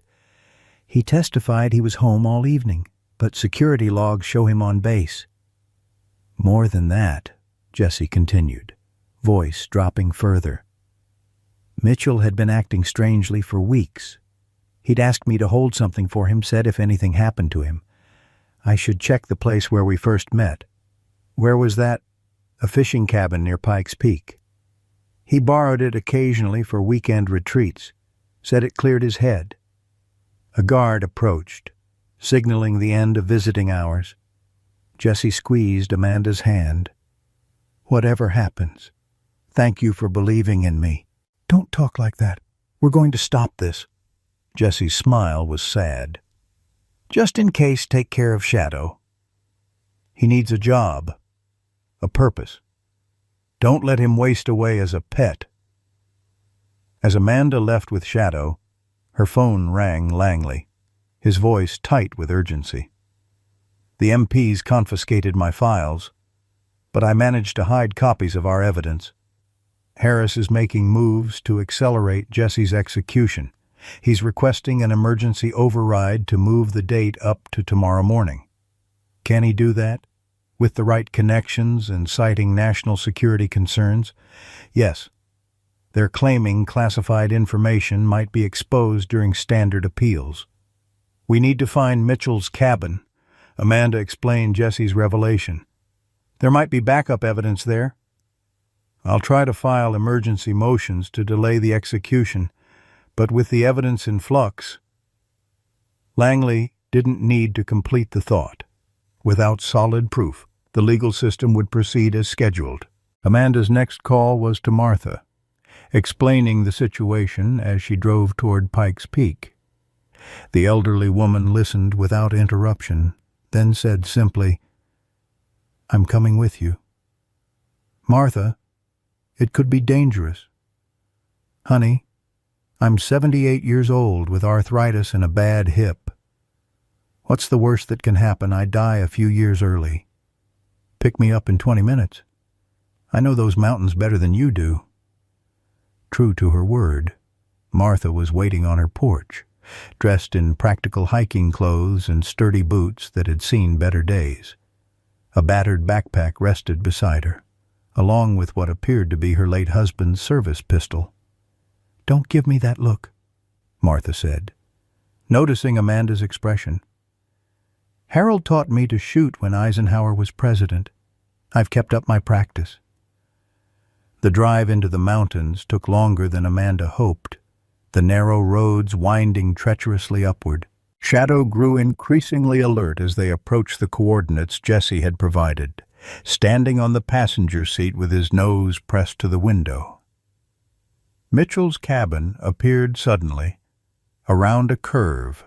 He testified he was home all evening, but security logs show him on base. More than that, Jesse continued, voice dropping further. Mitchell had been acting strangely for weeks. He'd asked me to hold something for him, said if anything happened to him, I should check the place where we first met. Where was that? A fishing cabin near Pikes Peak. He borrowed it occasionally for weekend retreats, said it cleared his head. A guard approached, signaling the end of visiting hours. Jesse squeezed Amanda's hand. Whatever happens, thank you for believing in me. Don't talk like that. We're going to stop this. Jesse's smile was sad. Just in case, take care of Shadow. He needs a job, a purpose. Don't let him waste away as a pet. As Amanda left with Shadow, her phone rang Langley, his voice tight with urgency. The MPs confiscated my files, but I managed to hide copies of our evidence. Harris is making moves to accelerate Jesse's execution. He's requesting an emergency override to move the date up to tomorrow morning. Can he do that? With the right connections and citing national security concerns? Yes. They're claiming classified information might be exposed during standard appeals. We need to find Mitchell's cabin. Amanda explained Jesse's revelation. There might be backup evidence there. I'll try to file emergency motions to delay the execution, but with the evidence in flux. Langley didn't need to complete the thought. Without solid proof, the legal system would proceed as scheduled. Amanda's next call was to Martha, explaining the situation as she drove toward Pikes Peak. The elderly woman listened without interruption, then said simply, I'm coming with you. Martha, it could be dangerous. Honey, I'm 78 years old with arthritis and a bad hip. What's the worst that can happen? I die a few years early. Pick me up in 20 minutes. I know those mountains better than you do. True to her word, Martha was waiting on her porch, dressed in practical hiking clothes and sturdy boots that had seen better days. A battered backpack rested beside her, along with what appeared to be her late husband's service pistol. Don't give me that look, Martha said, noticing Amanda's expression. Harold taught me to shoot when Eisenhower was president. I've kept up my practice. The drive into the mountains took longer than Amanda hoped, the narrow roads winding treacherously upward. Shadow grew increasingly alert as they approached the coordinates Jesse had provided, standing on the passenger seat with his nose pressed to the window. Mitchell's cabin appeared suddenly, around a curve,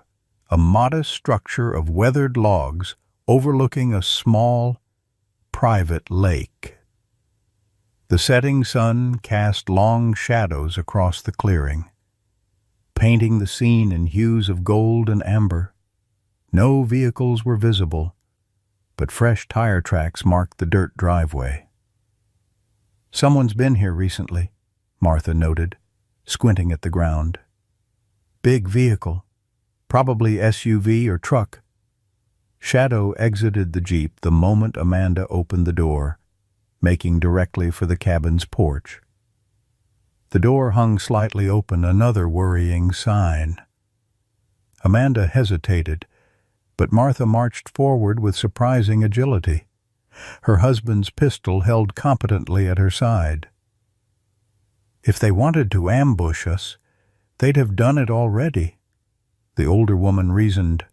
a modest structure of weathered logs overlooking a small, private lake. The setting sun cast long shadows across the clearing, painting the scene in hues of gold and amber. No vehicles were visible, but fresh tire tracks marked the dirt driveway. Someone's been here recently, Martha noted, squinting at the ground. Big vehicle, probably SUV or truck. Shadow exited the Jeep the moment Amanda opened the door, making directly for the cabin's porch. The door hung slightly open, another worrying sign. Amanda hesitated, but Martha marched forward with surprising agility. her husband's pistol held competently at her side. "If they wanted to ambush us, they'd have done it already," the older woman reasoned.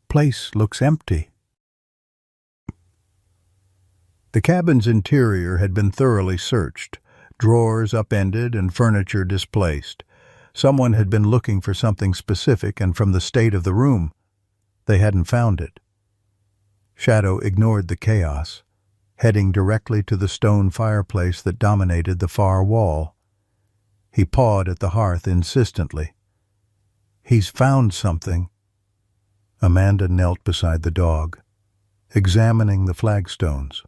"Place looks empty." The cabin's interior had been thoroughly searched, drawers upended and furniture displaced. Someone had been looking for something specific, and from the state of the room, they hadn't found it. Shadow ignored the chaos, heading directly to the stone fireplace that dominated the far wall. He pawed at the hearth insistently. "He's found something." Amanda knelt beside the dog, examining the flagstones.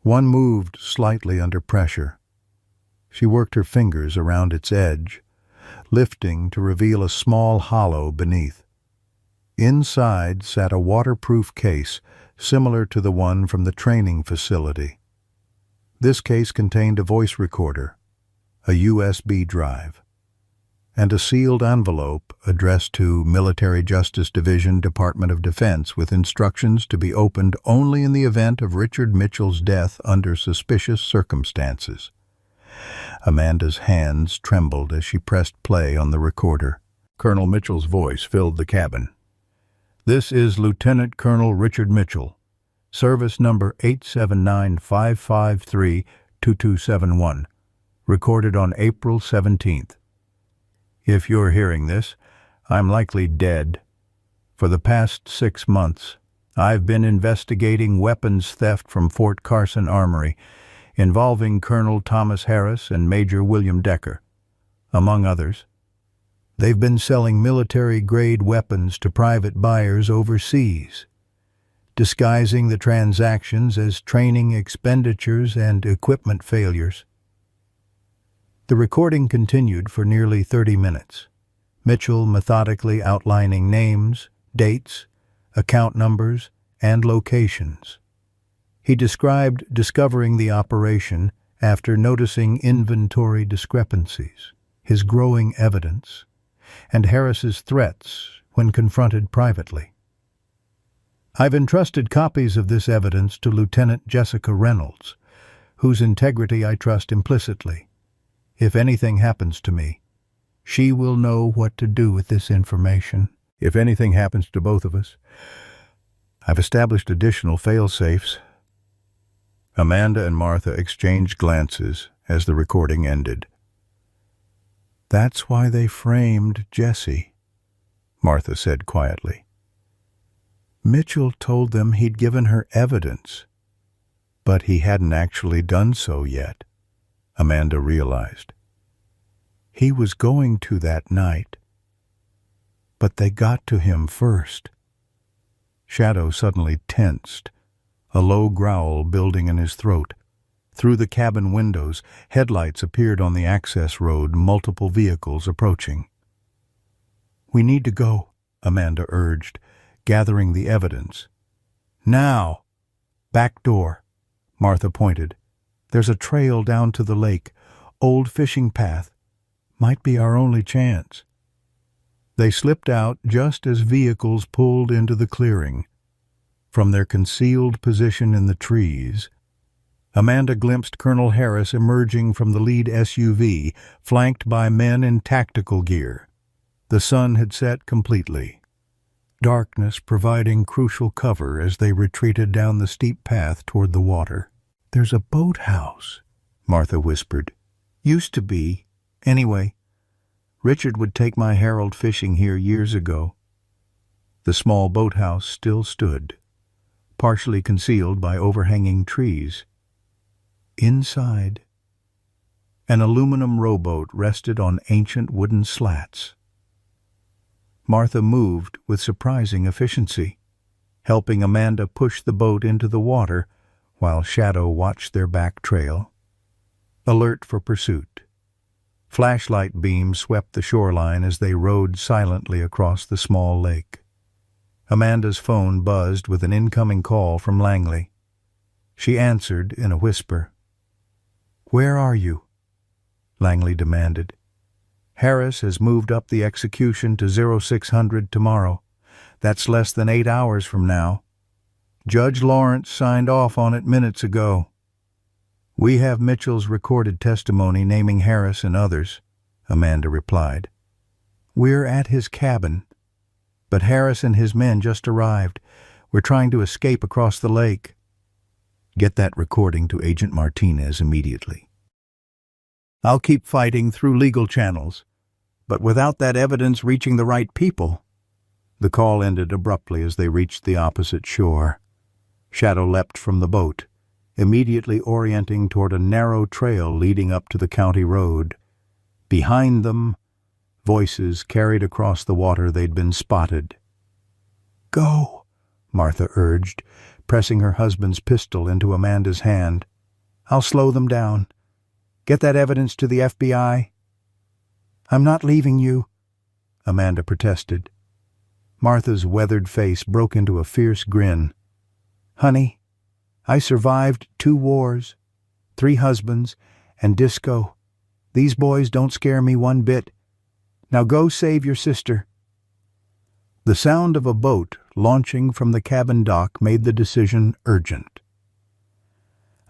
One moved slightly under pressure. She worked her fingers around its edge, lifting to reveal a small hollow beneath. Inside sat a waterproof case similar to the one from the training facility. This case contained a voice recorder, a USB drive, and a sealed envelope addressed to Military Justice Division, Department of Defense, with instructions to be opened only in the event of Richard Mitchell's death under suspicious circumstances. Amanda's hands trembled as she pressed play on the recorder. Colonel Mitchell's voice filled the cabin. "This is Lieutenant Colonel Richard Mitchell, service number 879-553-2271, recorded on April 17th. If you're hearing this, I'm likely dead. For the past 6 months, I've been investigating weapons theft from Fort Carson Armory, involving Colonel Thomas Harris and Major William Decker, among others. They've been selling military-grade weapons to private buyers overseas, disguising the transactions as training expenditures and equipment failures." The recording continued for nearly 30 minutes, Mitchell methodically outlining names, dates, account numbers, and locations. He described discovering the operation after noticing inventory discrepancies, his growing evidence, and Harris's threats when confronted privately. "I've entrusted copies of this evidence to Lieutenant Jessica Reynolds, whose integrity I trust implicitly. If anything happens to me, she will know what to do with this information. If anything happens to both of us, I've established additional fail-safes." Amanda and Martha exchanged glances as the recording ended. "That's why they framed Jessie," Martha said quietly. "Mitchell told them he'd given her evidence, but he hadn't actually done so yet," Amanda realized. "He was going to that night, but they got to him first." Shadow suddenly tensed, a low growl building in his throat. Through the cabin windows, headlights appeared on the access road, multiple vehicles approaching. "We need to go," Amanda urged, gathering the evidence. "Now!" "Back door," Martha pointed. "There's a trail down to the lake, old fishing path. Might be our only chance." They slipped out just as vehicles pulled into the clearing. From their concealed position in the trees, Amanda glimpsed Colonel Harris emerging from the lead SUV, flanked by men in tactical gear. The sun had set completely, darkness providing crucial cover as they retreated down the steep path toward the water. "There's a boathouse," Martha whispered. "Used to be. Anyway, Richard would take my Harold fishing here years ago." The small boathouse still stood, partially concealed by overhanging trees. Inside, an aluminum rowboat rested on ancient wooden slats. Martha moved with surprising efficiency, helping Amanda push the boat into the water while Shadow watched their back trail, alert for pursuit. Flashlight beams swept the shoreline as they rowed silently across the small lake. Amanda's phone buzzed with an incoming call from Langley. She answered in a whisper. "Where are you?" Langley demanded. "Harris has moved up the execution to 0600 tomorrow. That's less than 8 hours from now." Judge Lawrence signed off on it minutes ago. We have Mitchell's recorded testimony naming Harris and others, Amanda replied. We're at his cabin, but Harris and his men just arrived. We're trying to escape across the lake. Get that recording to Agent Martinez immediately. I'll keep fighting through legal channels, but without that evidence reaching the right people. The call ended abruptly as they reached the opposite shore. Shadow leapt from the boat, immediately orienting toward a narrow trail leading up to the county road. Behind them, voices carried across the water they'd been spotted. Go, Martha urged, pressing her husband's pistol into Amanda's hand. I'll slow them down. Get that evidence to the FBI. I'm not leaving you, Amanda protested. Martha's weathered face broke into a fierce grin. Honey, I survived 2 wars, 3 husbands, and disco. These boys don't scare me one bit. Now go save your sister. The sound of a boat launching from the cabin dock made the decision urgent.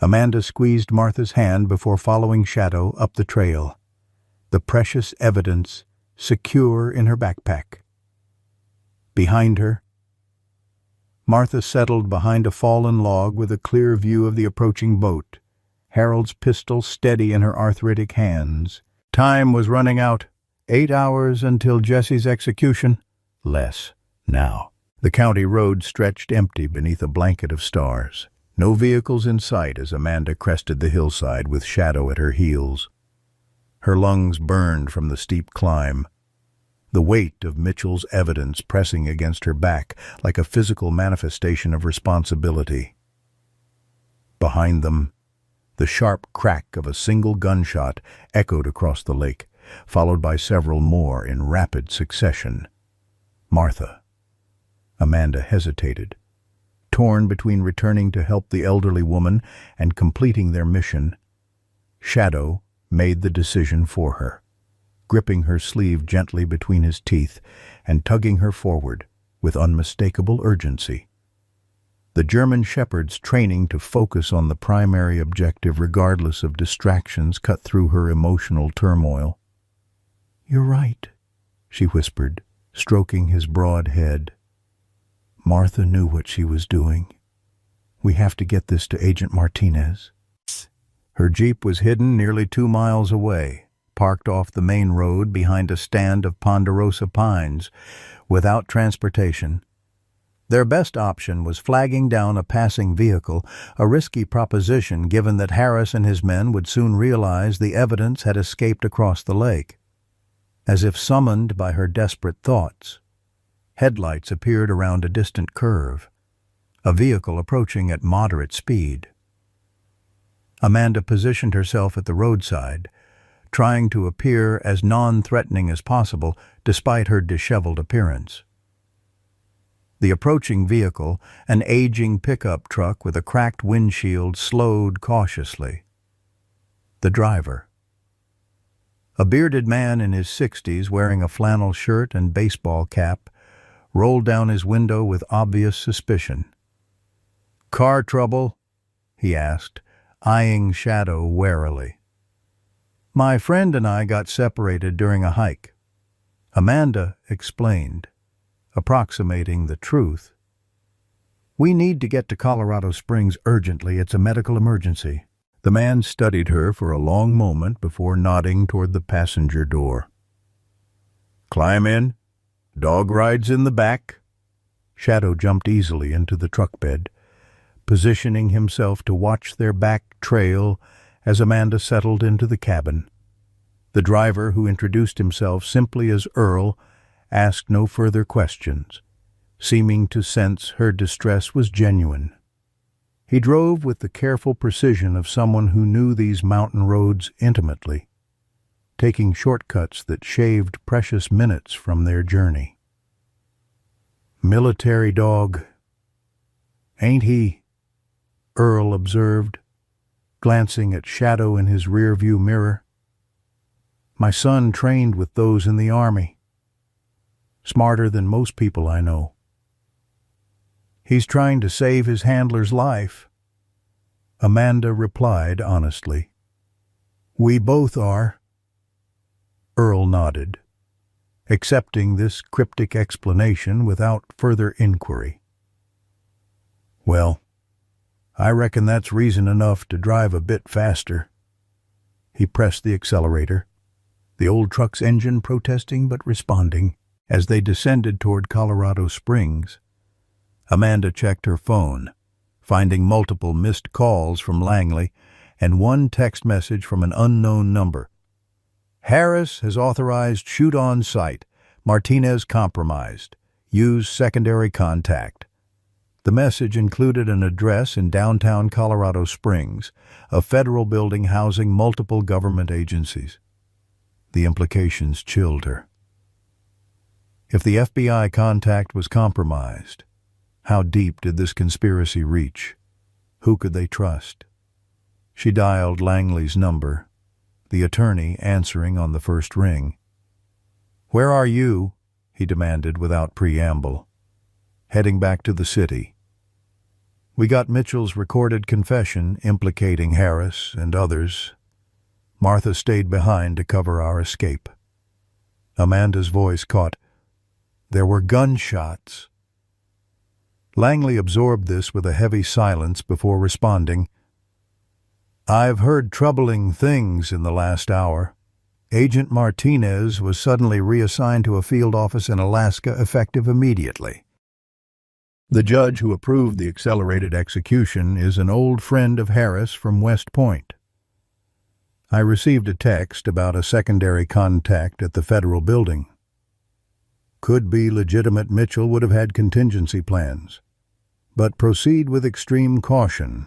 Amanda squeezed Martha's hand before following Shadow up the trail, the precious evidence secure in her backpack. Behind her, Martha settled behind a fallen log with a clear view of the approaching boat, Harold's pistol steady in her arthritic hands. Time was running out. 8 hours until Jesse's execution. Less now. The county road stretched empty beneath a blanket of stars. No vehicles in sight as Amanda crested the hillside with Shadow at her heels. Her lungs burned from the steep climb, the weight of Mitchell's evidence pressing against her back like a physical manifestation of responsibility. Behind them, the sharp crack of a single gunshot echoed across the lake, followed by several more in rapid succession. Martha. Amanda hesitated, torn between returning to help the elderly woman and completing their mission. Shadow made the decision for her, gripping her sleeve gently between his teeth and tugging her forward with unmistakable urgency. The German shepherd's training to focus on the primary objective regardless of distractions cut through her emotional turmoil. "You're right," she whispered, stroking his broad head. Martha knew what she was doing. We have to get this to Agent Martinez. Her jeep was hidden nearly 2 miles away, parked off the main road behind a stand of ponderosa pines, without transportation. Their best option was flagging down a passing vehicle, a risky proposition given that Harris and his men would soon realize the evidence had escaped across the lake. As if summoned by her desperate thoughts, headlights appeared around a distant curve, a vehicle approaching at moderate speed. Amanda positioned herself at the roadside, trying to appear as non-threatening as possible despite her disheveled appearance. The approaching vehicle, an aging pickup truck with a cracked windshield, slowed cautiously. The driver, a bearded man in his 60s wearing a flannel shirt and baseball cap, rolled down his window with obvious suspicion. "Car trouble?" he asked, eyeing Shadow warily. "My friend and I got separated during a hike," Amanda explained, approximating the truth. "We need to get to Colorado Springs urgently. It's a medical emergency." The man studied her for a long moment before nodding toward the passenger door. "Climb in. Dog rides in the back." Shadow jumped easily into the truck bed, positioning himself to watch their back trail as Amanda settled into the cabin. The driver, who introduced himself simply as Earl, asked no further questions, seeming to sense her distress was genuine. He drove with the careful precision of someone who knew these mountain roads intimately, taking shortcuts that shaved precious minutes from their journey. "Military dog, ain't he?" Earl observed, glancing at Shadow in his rearview mirror. "My son trained with those in the Army. Smarter than most people I know." He's trying to save his handler's life. Amanda replied honestly. We both are. Earl nodded, accepting this cryptic explanation without further inquiry. Well, I reckon that's reason enough to drive a bit faster. He pressed the accelerator, the old truck's engine protesting but responding. As they descended toward Colorado Springs, Amanda checked her phone, finding multiple missed calls from Langley and one text message from an unknown number. Harris has authorized shoot on site. Martinez compromised. Use secondary contact. The message included an address in downtown Colorado Springs, a federal building housing multiple government agencies. The implications chilled her. If the FBI contact was compromised, how deep did this conspiracy reach? Who could they trust? She dialed Langley's number, the attorney answering on the first ring. Where are you? He demanded without preamble. Heading back to the city. We got Mitchell's recorded confession implicating Harris and others. Martha stayed behind to cover our escape. Amanda's voice caught, There were gunshots. Langley absorbed this with a heavy silence before responding. I've heard troubling things in the last hour. Agent Martinez was suddenly reassigned to a field office in Alaska effective immediately. The judge who approved the accelerated execution is an old friend of Harris from West Point. I received a text about a secondary contact at the federal building. Could be legitimate. Mitchell would have had contingency plans. But proceed with extreme caution.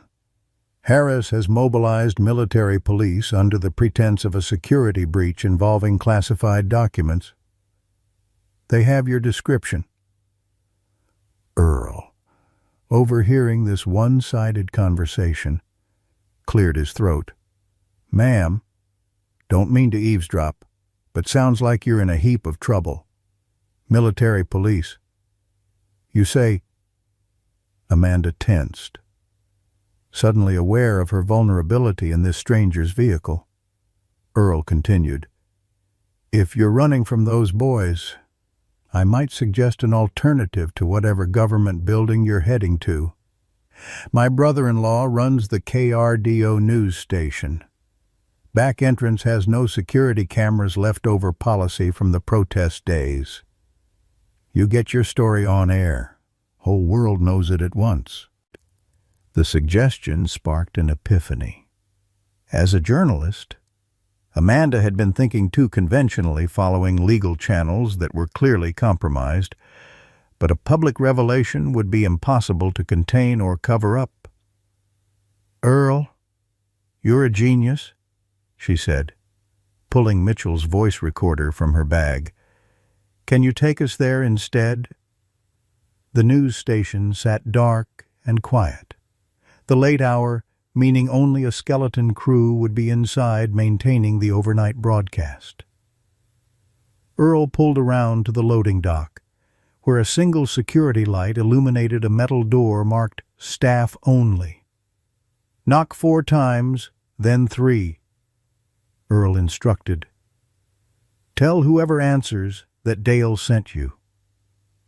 Harris has mobilized military police under the pretense of a security breach involving classified documents. They have your description. Earl, overhearing this one-sided conversation, cleared his throat. Ma'am, don't mean to eavesdrop, but sounds like you're in a heap of trouble. Military police. You say... Amanda tensed, suddenly aware of her vulnerability in this stranger's vehicle. Earl continued, If you're running from those boys, I might suggest an alternative to whatever government building you're heading to. My brother-in-law runs the KRDO news station. Back entrance has no security cameras left over policy from the protest days. You get your story on air. Whole world knows it at once. The suggestion sparked an epiphany. As a journalist, Amanda had been thinking too conventionally, following legal channels that were clearly compromised, but a public revelation would be impossible to contain or cover up. Earl, you're a genius, she said, pulling Mitchell's voice recorder from her bag. Can you take us there instead? The news station sat dark and quiet. The late hour, meaning only a skeleton crew would be inside maintaining the overnight broadcast. Earl pulled around to the loading dock, where a single security light illuminated a metal door marked Staff Only. Knock 4 times, then 3, Earl instructed. Tell whoever answers that Dale sent you.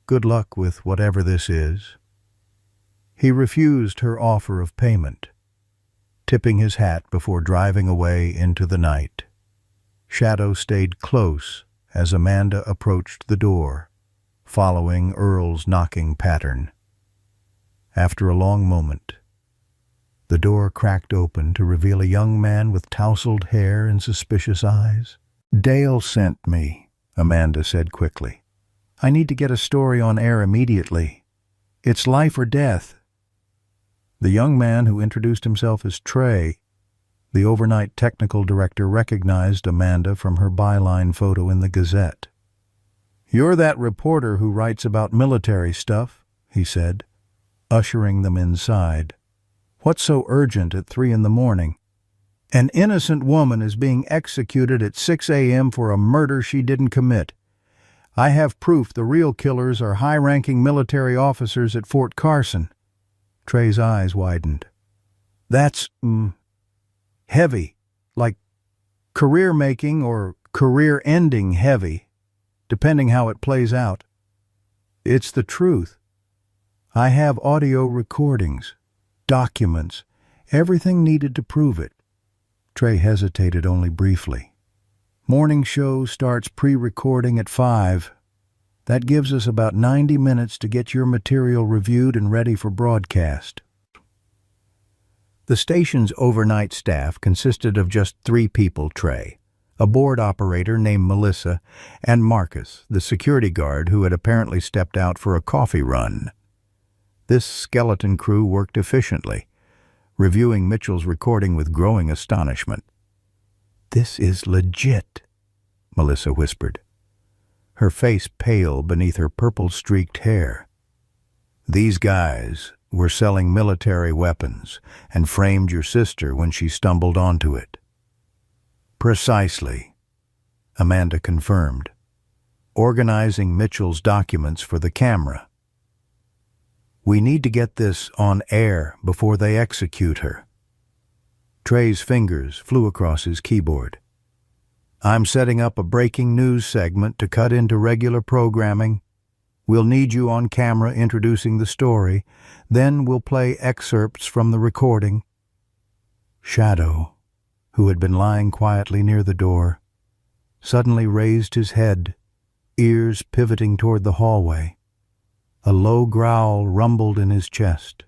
Good luck with whatever this is. He refused her offer of payment, tipping his hat before driving away into the night. Shadow stayed close as Amanda approached the door, following Earl's knocking pattern. After a long moment, the door cracked open to reveal a young man with tousled hair and suspicious eyes. Dale sent me, Amanda said quickly. I need to get a story on air immediately. It's life or death. The young man, who introduced himself as Trey, the overnight technical director, recognized Amanda from her byline photo in the Gazette. You're that reporter who writes about military stuff, he said, ushering them inside. What's so urgent at 3 a.m? An innocent woman is being executed at 6 a.m. for a murder she didn't commit. I have proof the real killers are high-ranking military officers at Fort Carson. Trey's eyes widened. That's, heavy. Like career-making or career-ending heavy, depending how it plays out. It's the truth. I have audio recordings, documents, everything needed to prove it. Trey hesitated only briefly. Morning show starts pre-recording at 5. That gives us about 90 minutes to get your material reviewed and ready for broadcast. The station's overnight staff consisted of just 3 people, Trey, a board operator named Melissa, and Marcus, the security guard who had apparently stepped out for a coffee run. This skeleton crew worked efficiently, reviewing Mitchell's recording with growing astonishment. "This is legit," Melissa whispered, her face pale beneath her purple-streaked hair. "These guys were selling military weapons and framed your sister when she stumbled onto it." "Precisely," Amanda confirmed, organizing Mitchell's documents for the camera. "We need to get this on air before they execute her." Trey's fingers flew across his keyboard. "I'm setting up a breaking news segment to cut into regular programming. We'll need you on camera introducing the story. Then we'll play excerpts from the recording." Shadow, who had been lying quietly near the door, suddenly raised his head, ears pivoting toward the hallway. A low growl rumbled in his chest.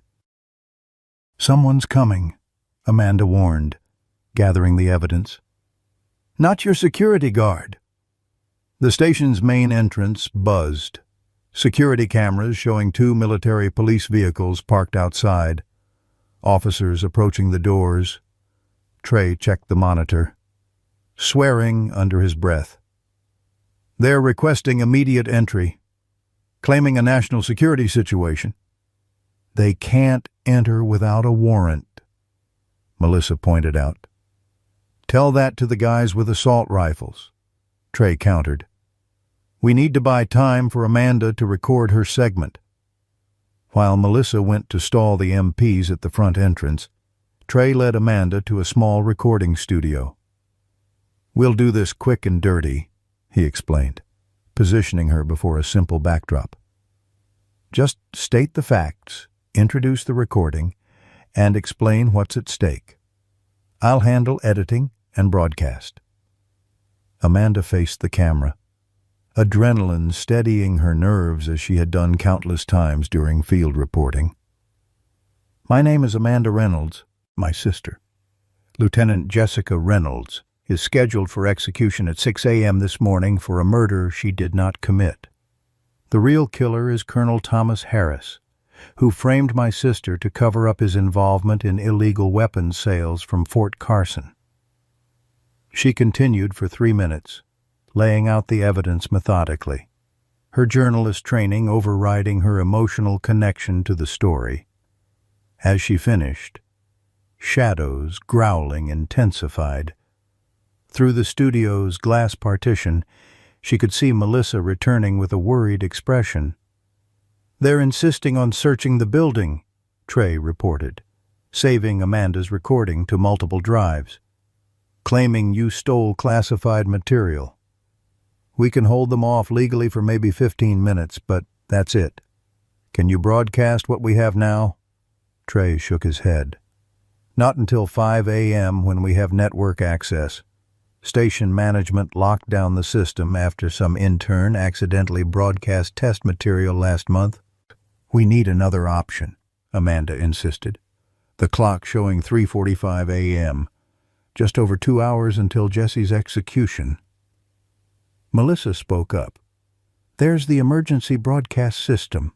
"Someone's coming," Amanda warned, gathering the evidence. "Not your security guard." The station's main entrance buzzed, security cameras showing 2 military police vehicles parked outside, officers approaching the doors. Trey checked the monitor, swearing under his breath. "They're requesting immediate entry, claiming a national security situation." "They can't enter without a warrant," Melissa pointed out. "Tell that to the guys with assault rifles," Trey countered. "We need to buy time for Amanda to record her segment." While Melissa went to stall the MPs at the front entrance, Trey led Amanda to a small recording studio. "We'll do this quick and dirty," he explained, positioning her before a simple backdrop. "Just state the facts, introduce the recording, and explain what's at stake. I'll handle editing and broadcast." Amanda faced the camera, adrenaline steadying her nerves as she had done countless times during field reporting. "My name is Amanda Reynolds, my sister. Lieutenant Jessica Reynolds is scheduled for execution at 6 a.m. this morning for a murder she did not commit. The real killer is Colonel Thomas Harris, who framed my sister to cover up his involvement in illegal weapons sales from Fort Carson." She continued for 3 minutes, laying out the evidence methodically, her journalist training overriding her emotional connection to the story. As she finished, Shadow's growling intensified. Through the studio's glass partition, she could see Melissa returning with a worried expression. "They're insisting on searching the building," Trey reported, saving Amanda's recording to multiple drives. "Claiming you stole classified material. We can hold them off legally for maybe 15 minutes, but that's it. Can you broadcast what we have now?" Trey shook his head. "Not until 5 a.m. when we have network access. Station management locked down the system after some intern accidentally broadcast test material last month." "We need another option," Amanda insisted, the clock showing 3:45 a.m., just over 2 hours until Jesse's execution. Melissa spoke up. "There's the emergency broadcast system.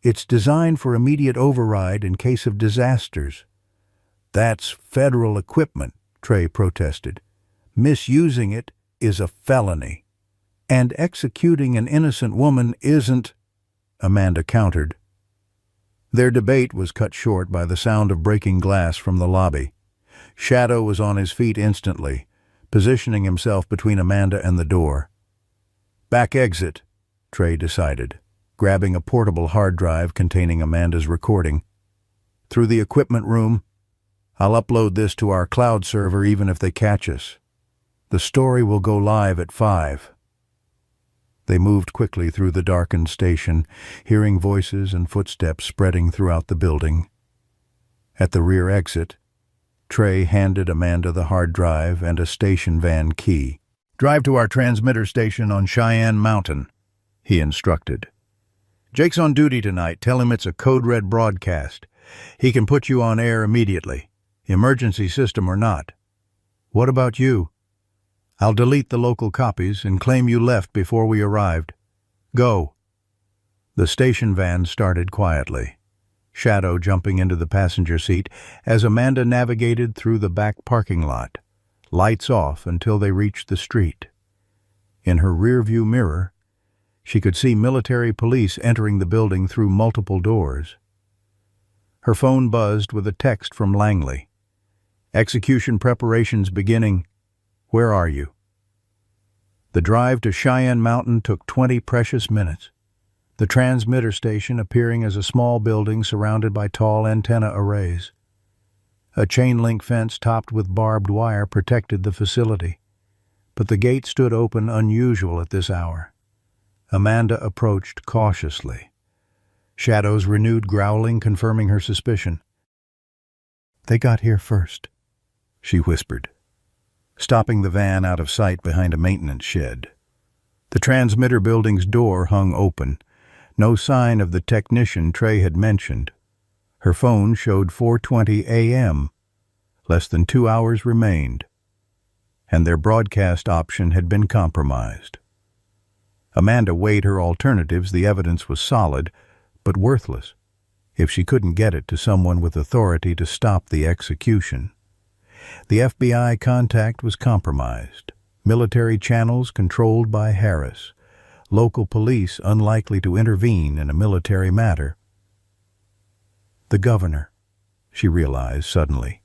It's designed for immediate override in case of disasters." "That's federal equipment," Trey protested. "Misusing it is a felony." "And executing an innocent woman isn't," Amanda countered. Their debate was cut short by the sound of breaking glass from the lobby. Shadow was on his feet instantly, positioning himself between Amanda and the door. "Back exit," Trey decided, grabbing a portable hard drive containing Amanda's recording. "Through the equipment room. I'll upload this to our cloud server even if they catch us. The story will go live at 5. They moved quickly through the darkened station, hearing voices and footsteps spreading throughout the building. At the rear exit, Trey handed Amanda the hard drive and a station van key. "Drive to our transmitter station on Cheyenne Mountain," he instructed. "Jake's on duty tonight. Tell him it's a code red broadcast. He can put you on air immediately, emergency system or not. What about you? I'll delete the local copies and claim you left before we arrived. Go." The station van started quietly, Shadow jumping into the passenger seat as Amanda navigated through the back parking lot, lights off until they reached the street. In her rearview mirror, she could see military police entering the building through multiple doors. Her phone buzzed with a text from Langley. "Execution preparations beginning. Where are you?" The drive to Cheyenne Mountain took 20 precious minutes, the transmitter station appearing as a small building surrounded by tall antenna arrays. A chain-link fence topped with barbed wire protected the facility, but the gate stood open unusual at this hour. Amanda approached cautiously, Shadow's renewed growling confirming her suspicion. "They got here first," she whispered, stopping the van out of sight behind a maintenance shed. The transmitter building's door hung open, no sign of the technician Trey had mentioned. Her phone showed 4:20 a.m. Less than 2 hours remained, and their broadcast option had been compromised. Amanda weighed her alternatives. The evidence was solid, but worthless, if she couldn't get it to someone with authority to stop the execution. The FBI contact was compromised, military channels controlled by Harris, local police unlikely to intervene in a military matter. The governor, she realized suddenly.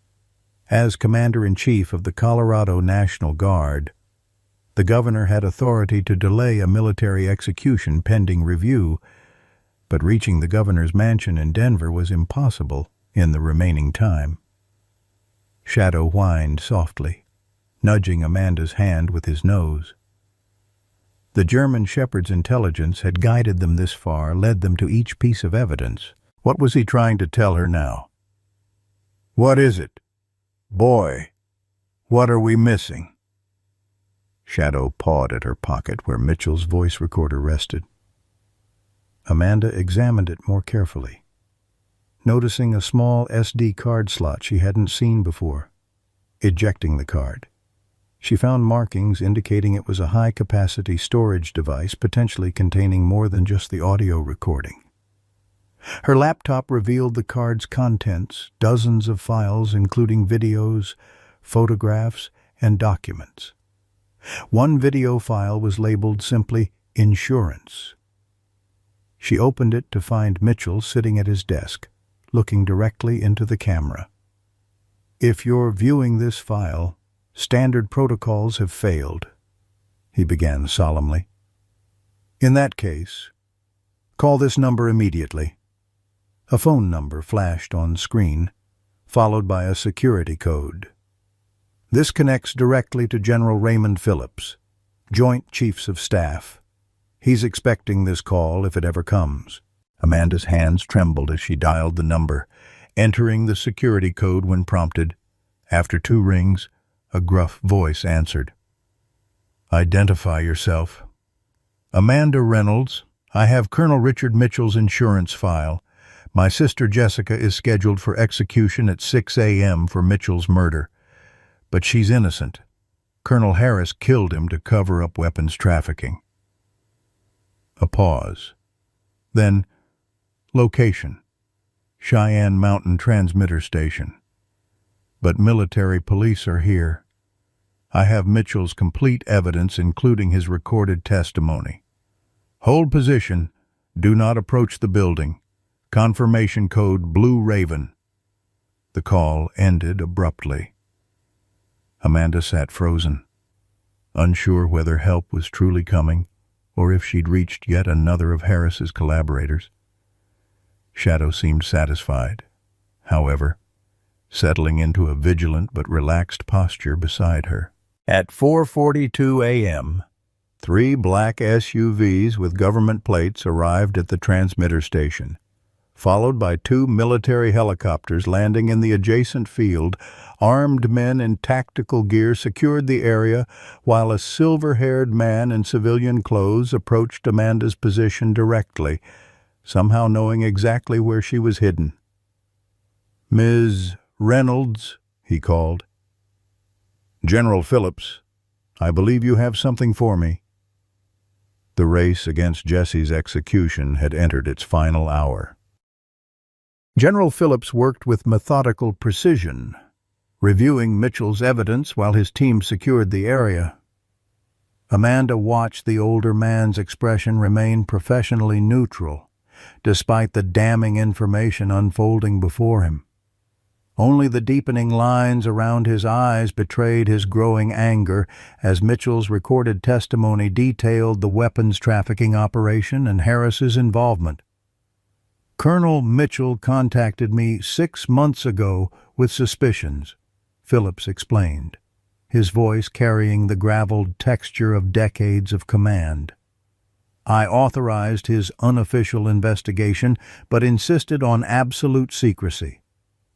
As Commander-in-Chief of the Colorado National Guard, the governor had authority to delay a military execution pending review, but reaching the governor's mansion in Denver was impossible in the remaining time. Shadow whined softly, nudging Amanda's hand with his nose. The German shepherd's intelligence had guided them this far, led them to each piece of evidence. What was he trying to tell her now? "What is it? Boy, what are we missing?" Shadow pawed at her pocket where Mitchell's voice recorder rested. Amanda examined it more carefully, noticing a small SD card slot she hadn't seen before. Ejecting the card, she found markings indicating it was a high-capacity storage device potentially containing more than just the audio recording. Her laptop revealed the card's contents, dozens of files including videos, photographs, and documents. One video file was labeled simply "Insurance." She opened it to find Mitchell sitting at his desk, looking directly into the camera. "If you're viewing this file, standard protocols have failed," he began solemnly. "In that case, call this number immediately." A phone number flashed on screen, followed by a security code. "This connects directly to General Raymond Phillips, Joint Chiefs of Staff. He's expecting this call if it ever comes." Amanda's hands trembled as she dialed the number, entering the security code when prompted. After 2 rings, a gruff voice answered. "Identify yourself." "Amanda Reynolds. I have Colonel Richard Mitchell's insurance file. My sister Jessica is scheduled for execution at 6 a.m. for Mitchell's murder. But she's innocent. Colonel Harris killed him to cover up weapons trafficking." A pause. Then, location: Cheyenne Mountain Transmitter Station. "But military police are here. I have Mitchell's complete evidence, including his recorded testimony. Hold position. Do not approach the building. Confirmation code Blue Raven." The call ended abruptly. Amanda sat frozen, unsure whether help was truly coming or if she'd reached yet another of Harris's collaborators. Shadow seemed satisfied, however, settling into a vigilant but relaxed posture beside her. At 4:42 a.m., 3 black SUVs with government plates arrived at the transmitter station, followed by 2 military helicopters landing in the adjacent field. Armed men in tactical gear secured the area, while a silver-haired man in civilian clothes approached Amanda's position directly, somehow knowing exactly where she was hidden. "Ms. Reynolds," he called. "General Phillips, I believe you have something for me." The race against Jesse's execution had entered its final hour. General Phillips worked with methodical precision, reviewing Mitchell's evidence while his team secured the area. Amanda watched the older man's expression remain professionally neutral, despite the damning information unfolding before him. Only the deepening lines around his eyes betrayed his growing anger as Mitchell's recorded testimony detailed the weapons trafficking operation and Harris's involvement. "Colonel Mitchell contacted me 6 months ago with suspicions," Phillips explained, his voice carrying the graveled texture of decades of command. "I authorized his unofficial investigation, but insisted on absolute secrecy.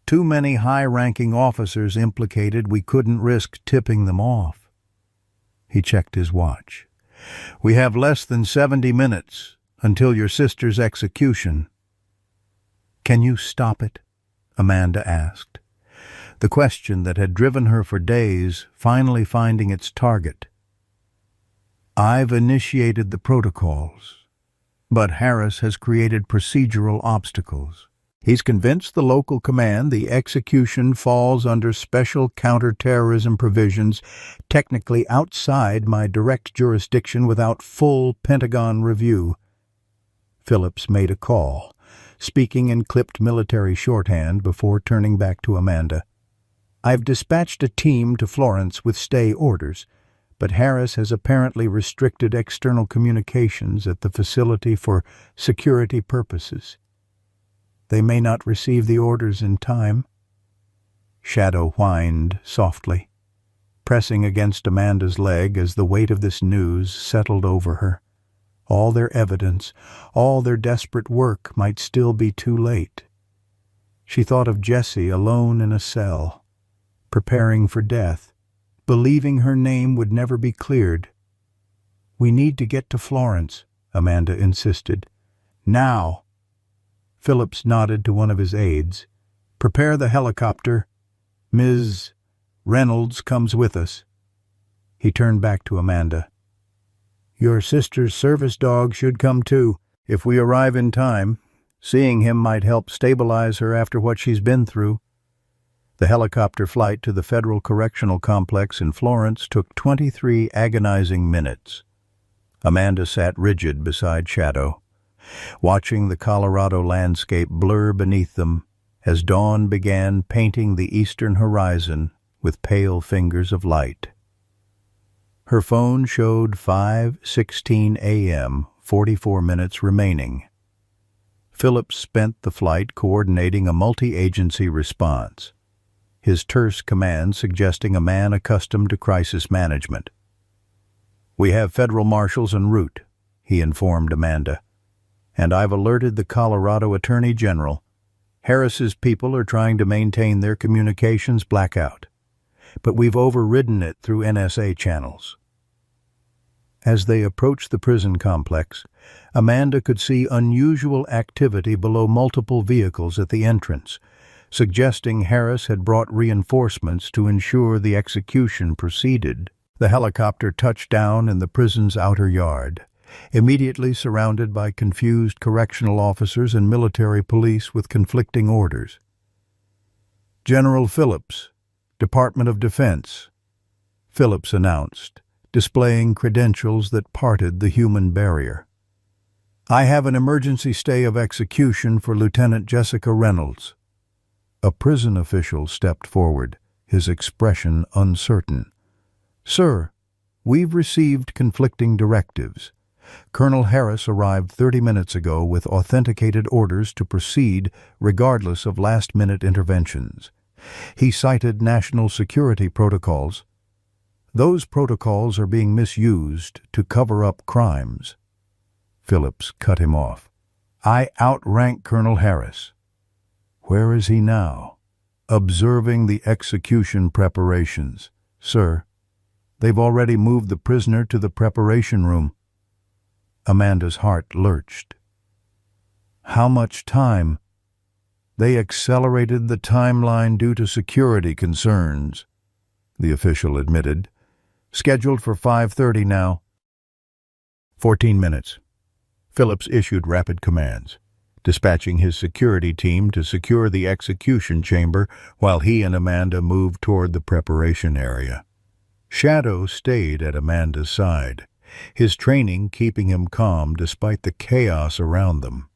Too many high-ranking officers implicated, we couldn't risk tipping them off." He checked his watch. "We have less than 70 minutes until your sister's execution." "Can you stop it?" Amanda asked, the question that had driven her for days finally finding its target. "I've initiated the protocols, but Harris has created procedural obstacles. He's convinced the local command the execution falls under special counterterrorism provisions, technically outside my direct jurisdiction without full Pentagon review." Phillips made a call, speaking in clipped military shorthand before turning back to Amanda. "I've dispatched a team to Florence with stay orders, but Harris has apparently restricted external communications at the facility for security purposes. They may not receive the orders in time." Shadow whined softly, pressing against Amanda's leg as the weight of this news settled over her. All their evidence, all their desperate work might still be too late. She thought of Jesse alone in a cell, preparing for death, believing her name would never be cleared. "We need to get to Florence," Amanda insisted. "Now." Phillips nodded to one of his aides. "Prepare the helicopter. Ms. Reynolds comes with us." He turned back to Amanda. "Your sister's service dog should come too, if we arrive in time. Seeing him might help stabilize her after what she's been through." The helicopter flight to the Federal Correctional Complex in Florence took 23 agonizing minutes. Amanda sat rigid beside Shadow, watching the Colorado landscape blur beneath them as dawn began painting the eastern horizon with pale fingers of light. Her phone showed 5:16 a.m., 44 minutes remaining. Phillips spent the flight coordinating a multi-agency response, his terse command suggesting a man accustomed to crisis management. "We have federal marshals en route," he informed Amanda, "and I've alerted the Colorado Attorney General. Harris's people are trying to maintain their communications blackout, but we've overridden it through NSA channels." As they approached the prison complex, Amanda could see unusual activity below multiple vehicles at the entrance, suggesting Harris had brought reinforcements to ensure the execution proceeded. The helicopter touched down in the prison's outer yard, immediately surrounded by confused correctional officers and military police with conflicting orders. "General Phillips, Department of Defense," Phillips announced, displaying credentials that parted the human barrier. "I have an emergency stay of execution for Lieutenant Jessica Reynolds." A prison official stepped forward, his expression uncertain. "Sir, we've received conflicting directives. Colonel Harris arrived 30 minutes ago with authenticated orders to proceed regardless of last-minute interventions. He cited national security protocols. Those protocols are being misused to cover up crimes. Phillips cut him off. I outrank Colonel Harris. Where is he now? Observing the execution preparations. Sir, they've already moved the prisoner to the preparation room. Amanda's heart lurched. How much time? They accelerated the timeline due to security concerns, the official admitted. Scheduled for 5:30 now. 14 minutes. Phillips issued rapid commands, dispatching his security team to secure the execution chamber while he and Amanda moved toward the preparation area. Shadow stayed at Amanda's side, his training keeping him calm despite the chaos around them.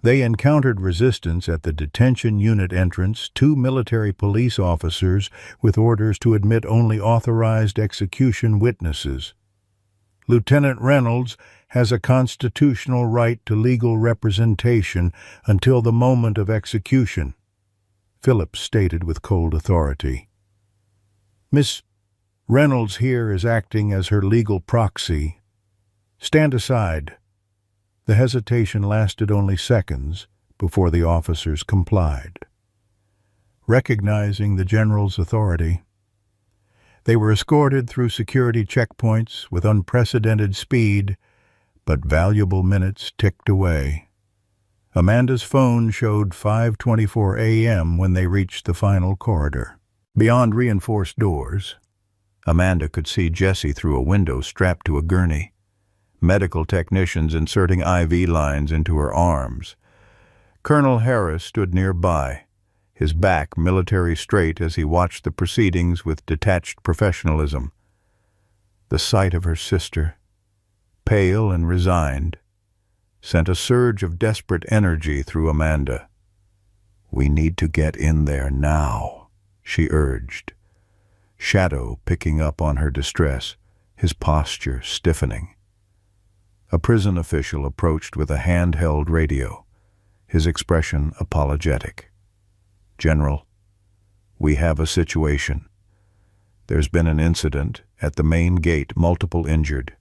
They encountered resistance at the detention unit entrance, 2 military police officers with orders to admit only authorized execution witnesses. Lieutenant Reynolds has a constitutional right to legal representation until the moment of execution, Phillips stated with cold authority. Miss Reynolds here is acting as her legal proxy. Stand aside. The hesitation lasted only seconds before the officers complied. Recognizing the general's authority, they were escorted through security checkpoints with unprecedented speed, but valuable minutes ticked away. Amanda's phone showed 5:24 a.m. when they reached the final corridor. Beyond reinforced doors, Amanda could see Jesse through a window strapped to a gurney, medical technicians inserting IV lines into her arms. Colonel Harris stood nearby, his back military straight as he watched the proceedings with detached professionalism. The sight of her sister, pale and resigned, sent a surge of desperate energy through Amanda. "We need to get in there now," she urged, Shadow picking up on her distress, his posture stiffening. A prison official approached with a handheld radio, his expression apologetic. "General, we have a situation. There's been an incident at the main gate, multiple injured.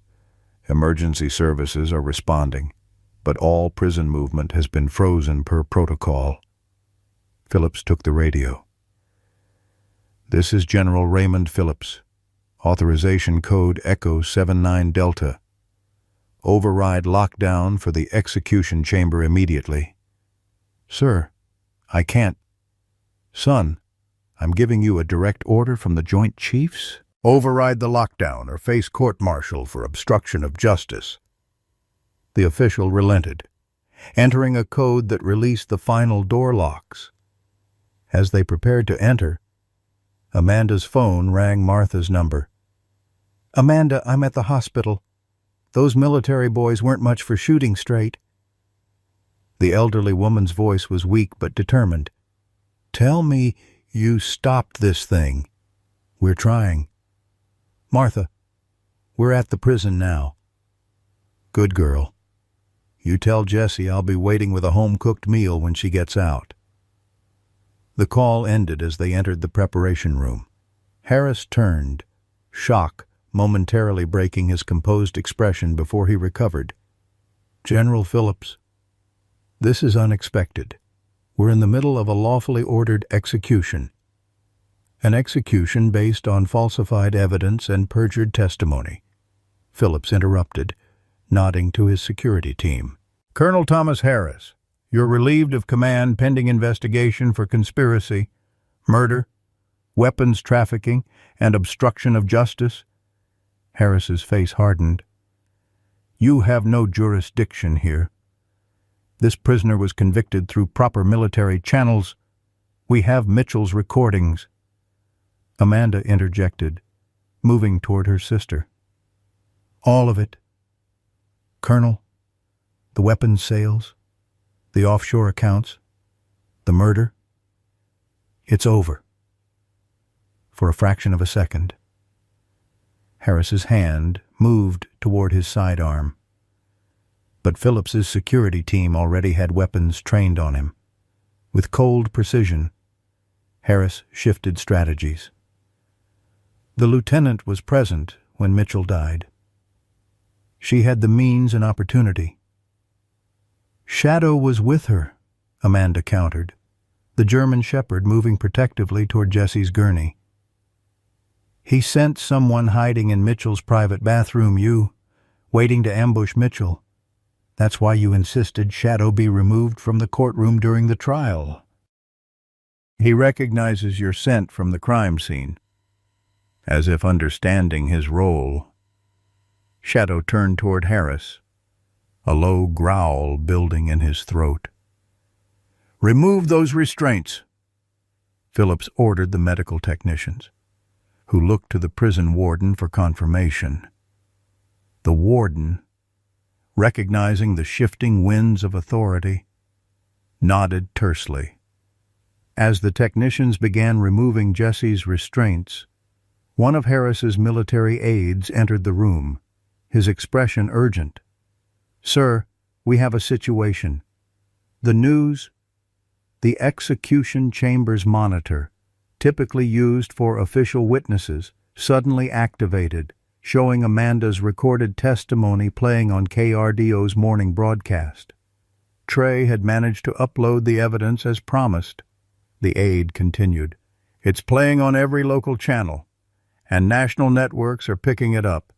Emergency services are responding, but all prison movement has been frozen per protocol." Phillips took the radio. "This is General Raymond Phillips. Authorization code Echo 79 Delta. Override lockdown for the execution chamber immediately." "Sir, I can't." "Son, I'm giving you a direct order from the Joint Chiefs. Override the lockdown or face court-martial for obstruction of justice." The official relented, entering a code that released the final door locks. As they prepared to enter, Amanda's phone rang Martha's number. "Amanda, I'm at the hospital. Those military boys weren't much for shooting straight." The elderly woman's voice was weak but determined. "Tell me you stopped this thing." "We're trying." "Martha, we're at the prison now." "Good girl. You tell Jessie I'll be waiting with a home-cooked meal when she gets out." The call ended as they entered the preparation room. Harris turned, shock momentarily breaking his composed expression before he recovered. "General Phillips, this is unexpected. We're in the middle of a lawfully ordered execution. An execution based on falsified evidence and perjured testimony." Phillips interrupted, nodding to his security team. "Colonel Thomas Harris, you're relieved of command pending investigation for conspiracy, murder, weapons trafficking, and obstruction of justice." Harris's face hardened. "You have no jurisdiction here. This prisoner was convicted through proper military channels. We have Mitchell's recordings." Amanda interjected, moving toward her sister. "All of it. Colonel, the weapons sales, the offshore accounts, the murder. It's over." For a fraction of a second, Harris's hand moved toward his sidearm. But Phillips's security team already had weapons trained on him. With cold precision, Harris shifted strategies. The lieutenant was present when Mitchell died. She had the means and opportunity. Shadow was with her, Amanda countered, the German shepherd moving protectively toward Jesse's gurney. He sent someone hiding in Mitchell's private bathroom, waiting to ambush Mitchell. That's why you insisted Shadow be removed from the courtroom during the trial. He recognizes your scent from the crime scene, as if understanding his role. Shadow turned toward Harris, a low growl building in his throat. "Remove those restraints," Phillips ordered the medical technicians, who looked to the prison warden for confirmation. The warden, recognizing the shifting winds of authority, nodded tersely. As the technicians began removing Jesse's restraints, one of Harris's military aides entered the room, his expression urgent. "Sir, we have a situation. The news, the execution chamber's monitor, typically used for official witnesses, suddenly activated, showing Amanda's recorded testimony playing on KRDO's morning broadcast. Trey had managed to upload the evidence as promised." The aide continued. "It's playing on every local channel, and national networks are picking it up.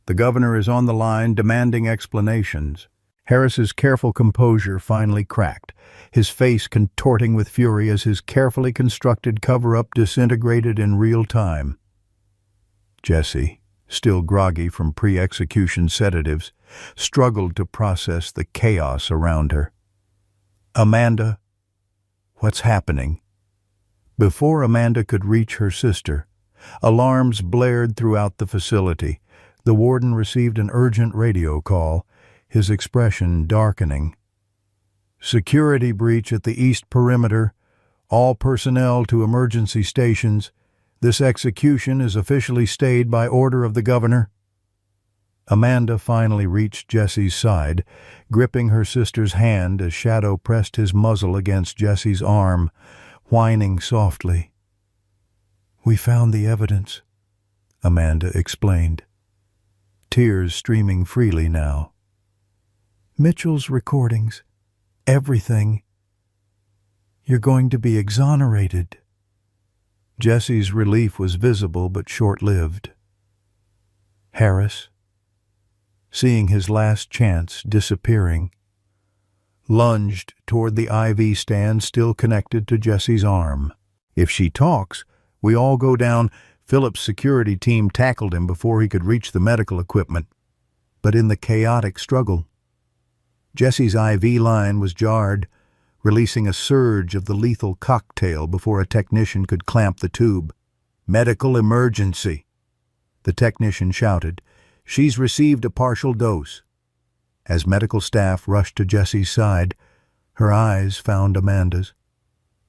The governor is on the line demanding explanations." Harris's careful composure finally cracked, his face contorting with fury as his carefully constructed cover-up disintegrated in real time. Jesse, still groggy from pre-execution sedatives, struggled to process the chaos around her. "Amanda, what's happening?" Before Amanda could reach her sister, alarms blared throughout the facility. The warden received an urgent radio call, his expression darkening. "Security breach at the east perimeter. All personnel to emergency stations. This execution is officially stayed by order of the governor." Amanda finally reached Jesse's side, gripping her sister's hand as Shadow pressed his muzzle against Jesse's arm, whining softly. "We found the evidence," Amanda explained, tears streaming freely now. "Mitchell's recordings, everything. You're going to be exonerated." Jesse's relief was visible but short-lived. Harris, seeing his last chance disappearing, lunged toward the IV stand still connected to Jesse's arm. "If she talks, we all go down." Phillips' security team tackled him before he could reach the medical equipment. But in the chaotic struggle, Jesse's IV line was jarred, releasing a surge of the lethal cocktail before a technician could clamp the tube. "Medical emergency," the technician shouted. "She's received a partial dose." As medical staff rushed to Jesse's side, her eyes found Amanda's,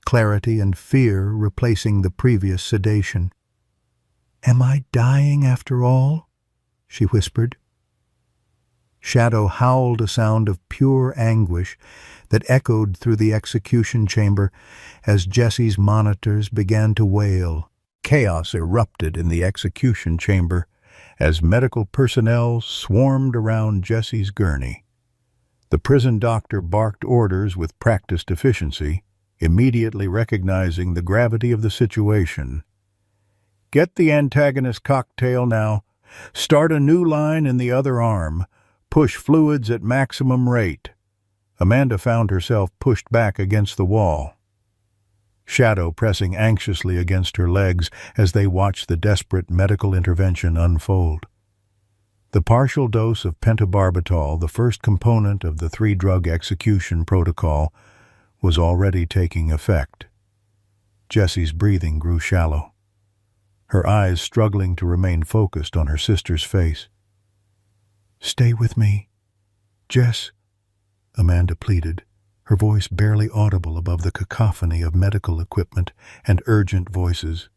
clarity and fear replacing the previous sedation. "Am I dying after all?" she whispered. Shadow howled a sound of pure anguish that echoed through the execution chamber as Jesse's monitors began to wail. Chaos erupted in the execution chamber as medical personnel swarmed around Jesse's gurney. The prison doctor barked orders with practiced efficiency, immediately recognizing the gravity of the situation. "Get the antagonist cocktail now. Start a new line in the other arm. Push fluids at maximum rate." Amanda found herself pushed back against the wall, Shadow pressing anxiously against her legs as they watched the desperate medical intervention unfold. The partial dose of pentobarbital, the first component of the 3-drug execution protocol, was already taking effect. Jesse's breathing grew shallow, her eyes struggling to remain focused on her sister's face. "Stay with me, Jess," Amanda pleaded, her voice barely audible above the cacophony of medical equipment and urgent voices.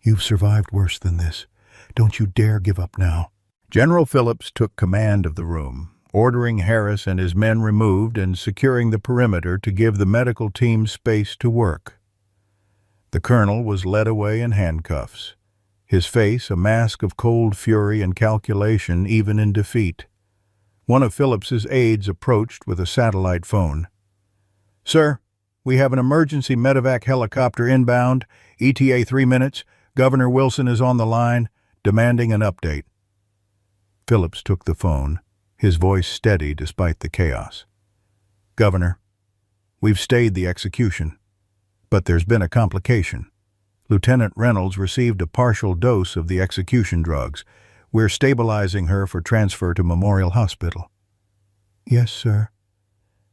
"You've survived worse than this. Don't you dare give up now." General Phillips took command of the room, ordering Harris and his men removed and securing the perimeter to give the medical team space to work. The colonel was led away in handcuffs, his face a mask of cold fury and calculation even in defeat. One of Phillips's aides approached with a satellite phone. "Sir, we have an emergency medevac helicopter inbound, ETA 3 minutes. Governor Wilson is on the line, demanding an update." Phillips took the phone, his voice steady despite the chaos. "Governor, we've stayed the execution, but there's been a complication. Lieutenant Reynolds received a partial dose of the execution drugs. We're stabilizing her for transfer to Memorial Hospital." "Yes, sir.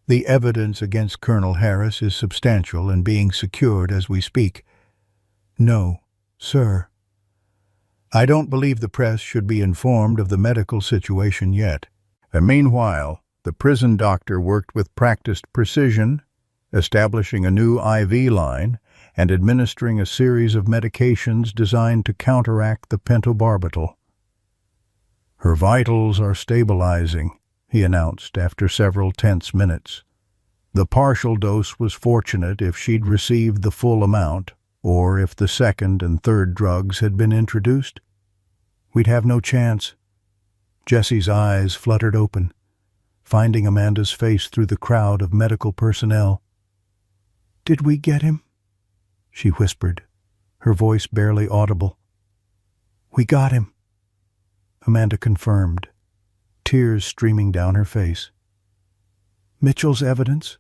The evidence against Colonel Harris is substantial and being secured as we speak." "No, sir. I don't believe the press should be informed of the medical situation yet." And meanwhile, the prison doctor worked with practiced precision, establishing a new IV line and administering a series of medications designed to counteract the pentobarbital. "Her vitals are stabilizing," he announced after several tense minutes. "The partial dose was fortunate if she'd received the full amount, or if the second and third drugs had been introduced. We'd have no chance." Jesse's eyes fluttered open, finding Amanda's face through the crowd of medical personnel. "Did we get him?" she whispered, her voice barely audible. "We got him," Amanda confirmed, tears streaming down her face. "Mitchell's evidence?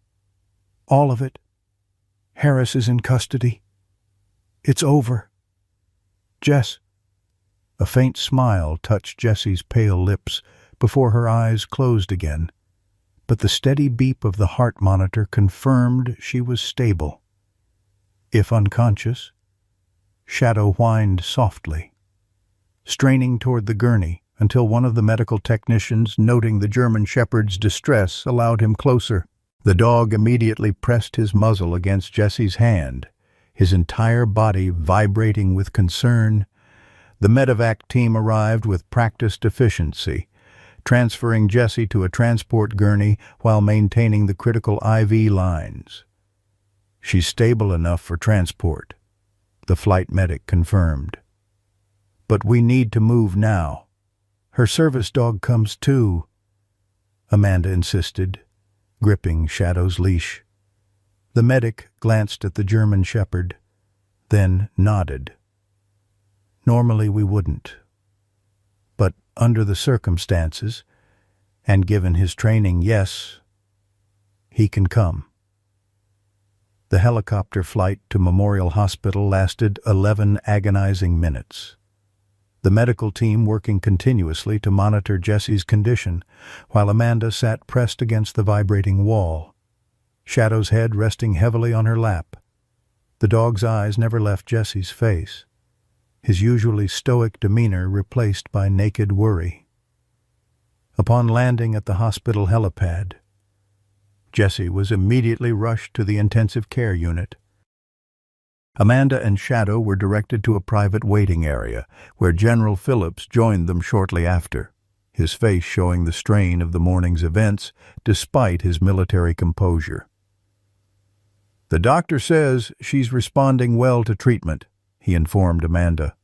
All of it. Harris is in custody. It's over. Jess." A faint smile touched Jessie's pale lips before her eyes closed again, but the steady beep of the heart monitor confirmed she was stable. If unconscious, Shadow whined softly, straining toward the gurney until one of the medical technicians, noting the German shepherd's distress, allowed him closer. The dog immediately pressed his muzzle against Jessie's hand, his entire body vibrating with concern. The medevac team arrived with practiced efficiency, transferring Jessie to a transport gurney while maintaining the critical IV lines. "She's stable enough for transport," the flight medic confirmed. "But we need to move now. Her service dog comes too," Amanda insisted, gripping Shadow's leash. The medic glanced at the German shepherd, then nodded. "Normally we wouldn't. But under the circumstances, and given his training, yes, he can come." The helicopter flight to Memorial Hospital lasted 11 agonizing minutes, the medical team working continuously to monitor Jessie's condition, while Amanda sat pressed against the vibrating wall, Shadow's head resting heavily on her lap. The dog's eyes never left Jessie's face, his usually stoic demeanor replaced by naked worry. Upon landing at the hospital helipad, Jessie was immediately rushed to the intensive care unit. Amanda and Shadow were directed to a private waiting area, where General Phillips joined them shortly after, his face showing the strain of the morning's events despite his military composure. "The doctor says she's responding well to treatment," he informed Amanda.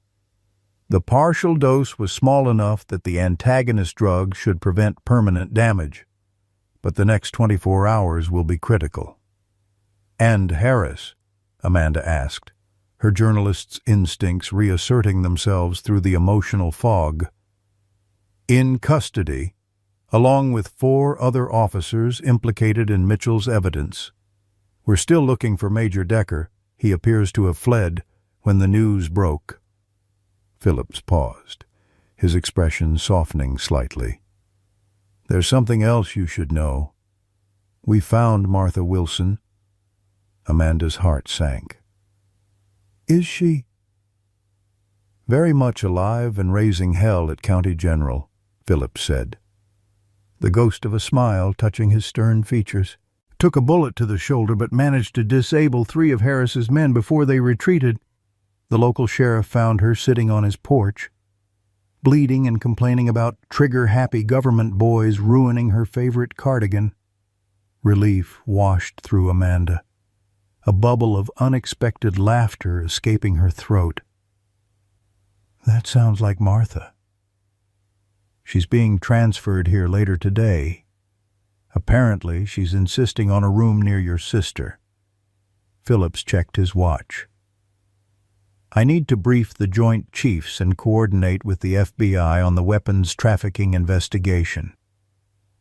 "The partial dose was small enough that the antagonist drug should prevent permanent damage, but the next 24 hours will be critical." "And Harris?" Amanda asked, her journalist's instincts reasserting themselves through the emotional fog. "In custody, along with 4 other officers implicated in Mitchell's evidence. We're still looking for Major Decker. He appears to have fled when the news broke." Phillips paused, his expression softening slightly. "There's something else you should know. We found Martha Wilson." Amanda's heart sank. "Is she?" "Very much alive and raising hell at County General," Phillips said, the ghost of a smile touching his stern features. "Took a bullet to the shoulder but managed to disable 3 of Harris's men before they retreated. The local sheriff found her sitting on his porch. bleeding and complaining about trigger-happy government boys ruining her favorite cardigan. Relief washed through Amanda, a bubble of unexpected laughter escaping her throat. That sounds like Martha. She's being transferred here later today. Apparently, she's insisting on a room near your sister. Phillips checked his watch. I need to brief the Joint Chiefs and coordinate with the FBI on the weapons trafficking investigation.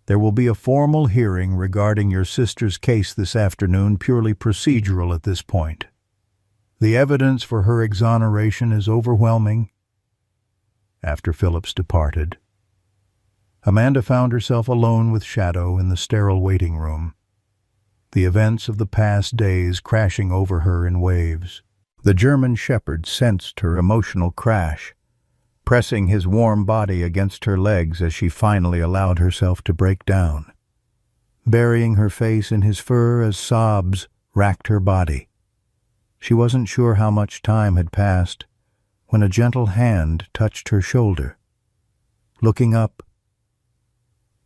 There will be a formal hearing regarding your sister's case this afternoon, purely procedural at this point. The evidence for her exoneration is overwhelming. After Phillips departed, Amanda found herself alone with Shadow in the sterile waiting room, the events of the past days crashing over her in waves. The German shepherd sensed her emotional crash, pressing his warm body against her legs as she finally allowed herself to break down, burying her face in his fur as sobs racked her body. She wasn't sure how much time had passed when a gentle hand touched her shoulder. Looking up,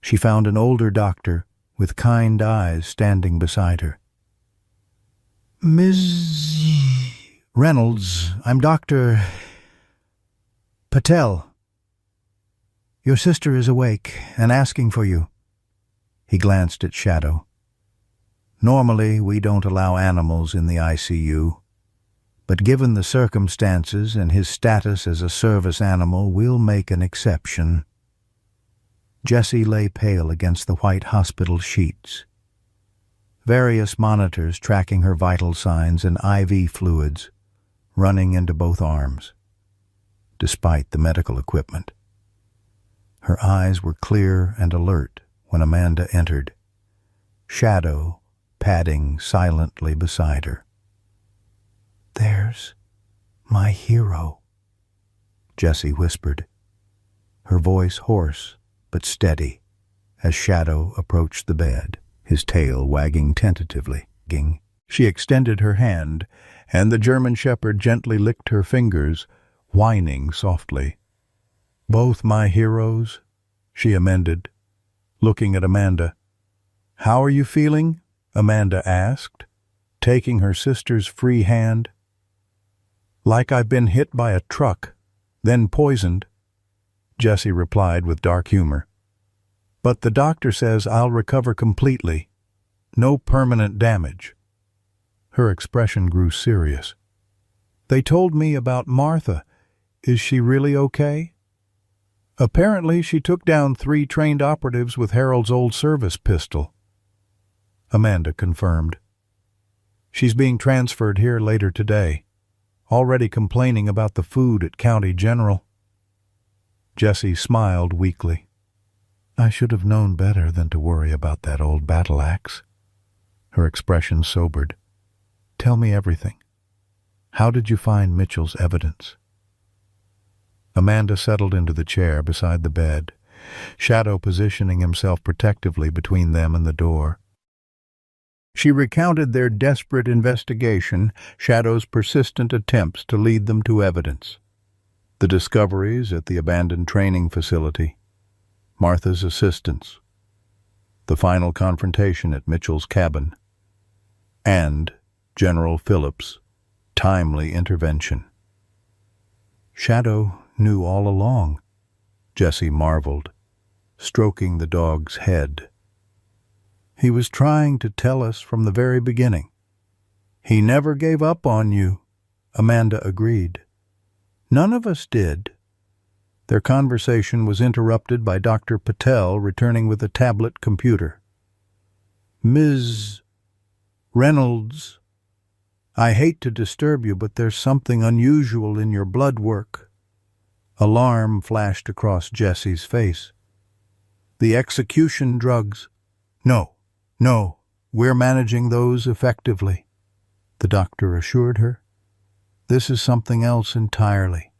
she found an older doctor with kind eyes standing beside her. "Ms. Reynolds, I'm Dr. Patel. Your sister is awake and asking for you." He glanced at Shadow. "Normally, we don't allow animals in the ICU, but given the circumstances and his status as a service animal, we'll make an exception." Jessie lay pale against the white hospital sheets. Various monitors tracking her vital signs and IV fluids running into both arms, despite the medical equipment. Her eyes were clear and alert when Amanda entered, Shadow padding silently beside her. "There's my hero," Jessie whispered, her voice hoarse but steady as Shadow approached the bed, his tail wagging tentatively. She extended her hand, and the German shepherd gently licked her fingers, whining softly. "Both my heroes," she amended, looking at Amanda. "How are you feeling?" Amanda asked, taking her sister's free hand. "Like I've been hit by a truck, then poisoned," Jessie replied with dark humor. "But the doctor says I'll recover completely. No permanent damage." Her expression grew serious. "They told me about Martha. Is she really okay?" "Apparently she took down 3 trained operatives with Harold's old service pistol," Amanda confirmed. "She's being transferred here later today, already complaining about the food at County General." Jessie smiled weakly. "I should have known better than to worry about that old battle axe." Her expression sobered. "Tell me everything. How did you find Mitchell's evidence?" Amanda settled into the chair beside the bed, Shadow positioning himself protectively between them and the door. She recounted their desperate investigation, Shadow's persistent attempts to lead them to evidence, the discoveries at the abandoned training facility, Martha's assistance, the final confrontation at Mitchell's cabin, and General Phillips' timely intervention. "Shadow knew all along," Jessie marveled, stroking the dog's head. "He was trying to tell us from the very beginning." "He never gave up on you," Amanda agreed. "None of us did." Their conversation was interrupted by Dr. Patel returning with a tablet computer. "Ms. Reynolds, I hate to disturb you, but there's something unusual in your blood work." Alarm flashed across Jessie's face. "The execution drugs." No, we're managing those effectively," the doctor assured her. "This is something else entirely.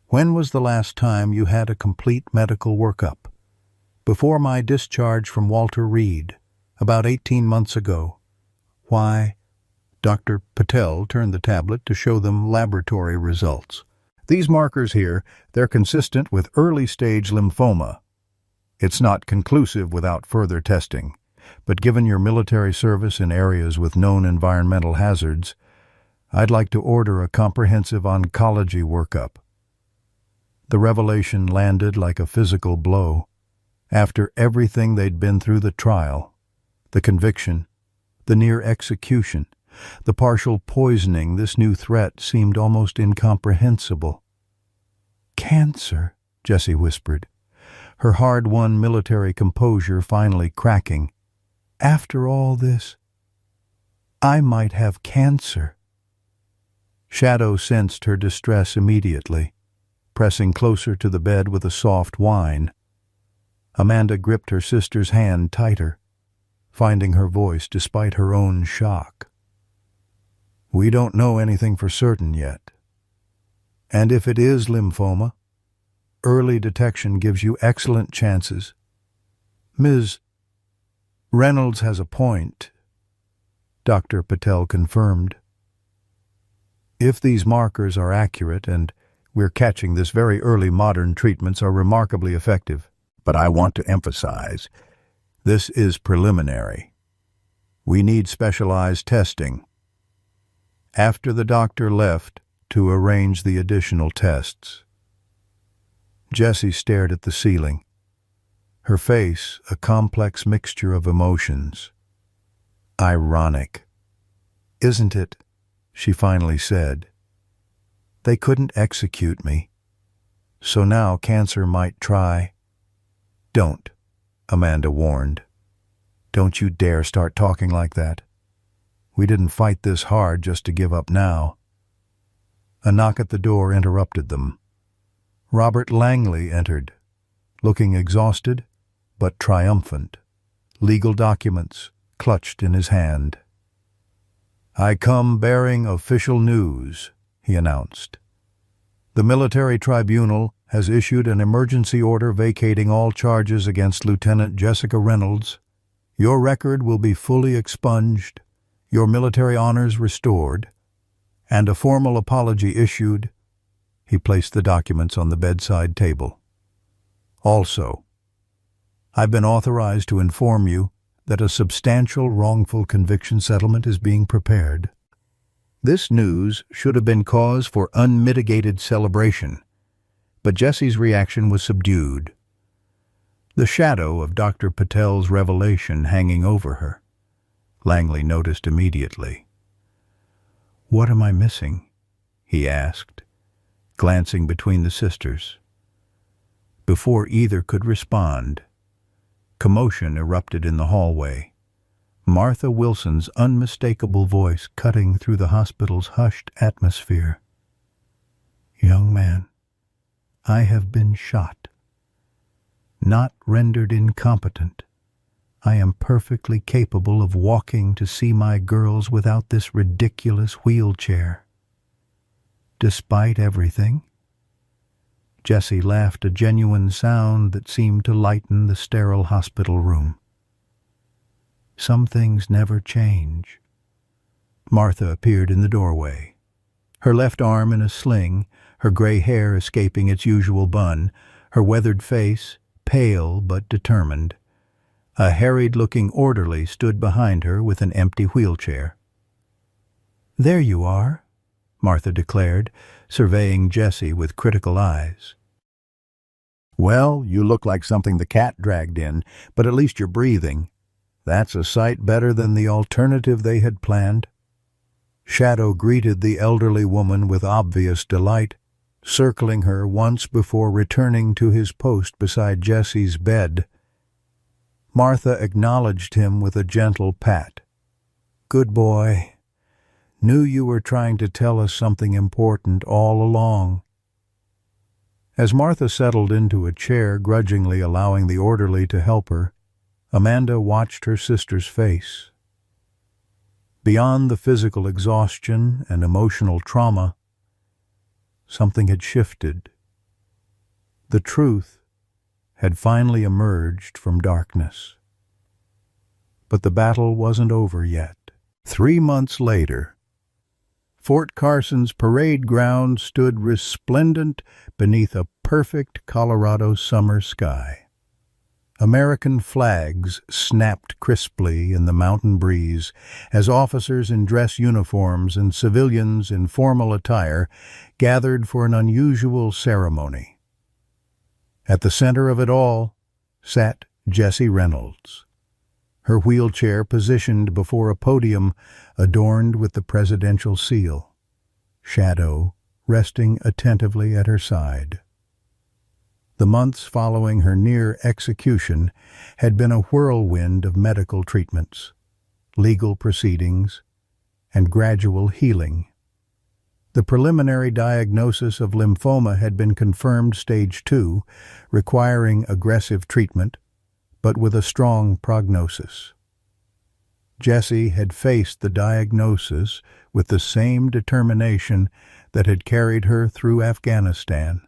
When was the last time you had a complete medical workup?" "Before my discharge from Walter Reed, about 18 months ago." "Why?" Dr. Patel turned the tablet to show them laboratory results. These markers here, they're consistent with early-stage lymphoma. It's not conclusive without further testing, but given your military service in areas with known environmental hazards, I'd like to order a comprehensive oncology workup. The revelation landed like a physical blow. After everything they'd been through, the trial, the conviction, the near execution, the partial poisoning, this new threat seemed almost incomprehensible. "Cancer," Jessie whispered, her hard-won military composure finally cracking. "After all this, I might have cancer." Shadow sensed her distress immediately, pressing closer to the bed with a soft whine. Amanda gripped her sister's hand tighter, finding her voice despite her own shock. "We don't know anything for certain yet. And if it is lymphoma, early detection gives you excellent chances. Ms. Reynolds has a point," Dr. Patel confirmed. "If these markers are accurate, and we're catching this very early, modern treatments are remarkably effective. But I want to emphasize, this is preliminary. We need specialized testing." After the doctor left to arrange the additional tests, Jessie stared at the ceiling, her face a complex mixture of emotions. "Ironic, isn't it?" she finally said. "They couldn't execute me, so now cancer might try." "Don't," Amanda warned. "Don't you dare start talking like that. We didn't fight this hard just to give up now." A knock at the door interrupted them. Robert Langley entered, looking exhausted but triumphant, legal documents clutched in his hand. "I come bearing official news," he announced. "The military tribunal has issued an emergency order vacating all charges against Lieutenant Jessica Reynolds. Your record will be fully expunged, your military honors restored, and a formal apology issued." He placed the documents on the bedside table. "Also, I've been authorized to inform you that a substantial wrongful conviction settlement is being prepared." This news should have been cause for unmitigated celebration, but Jessie's reaction was subdued, the shadow of Dr. Patel's revelation hanging over her. Langley noticed immediately. "What am I missing?" he asked, glancing between the sisters. Before either could respond, commotion erupted in the hallway, Martha Wilson's unmistakable voice cutting through the hospital's hushed atmosphere. "Young man, I have been shot. Not rendered incompetent. I am perfectly capable of walking to see my girls without this ridiculous wheelchair. Despite everything." Jessie laughed, a genuine sound that seemed to lighten the sterile hospital room. "Some things never change." Martha appeared in the doorway, her left arm in a sling, her gray hair escaping its usual bun, her weathered face pale but determined. A harried-looking orderly stood behind her with an empty wheelchair. "There you are," Martha declared, surveying Jessie with critical eyes. "Well, you look like something the cat dragged in, but at least you're breathing. That's a sight better than the alternative they had planned." Shadow greeted the elderly woman with obvious delight, circling her once before returning to his post beside Jessie's bed. Martha acknowledged him with a gentle pat. "Good boy. Knew you were trying to tell us something important all along." As Martha settled into a chair, grudgingly allowing the orderly to help her, Amanda watched her sister's face. Beyond the physical exhaustion and emotional trauma, something had shifted. The truth had finally emerged from darkness. But the battle wasn't over yet. 3 months later, Fort Carson's parade ground stood resplendent beneath a perfect Colorado summer sky. American flags snapped crisply in the mountain breeze as officers in dress uniforms and civilians in formal attire gathered for an unusual ceremony. At the center of it all sat Jessie Reynolds, her wheelchair positioned before a podium adorned with the presidential seal, Shadow resting attentively at her side. The months following her near execution had been a whirlwind of medical treatments, legal proceedings, and gradual healing. The preliminary diagnosis of lymphoma had been confirmed stage 2, requiring aggressive treatment, but with a strong prognosis. Jessie had faced the diagnosis with the same determination that had carried her through Afghanistan.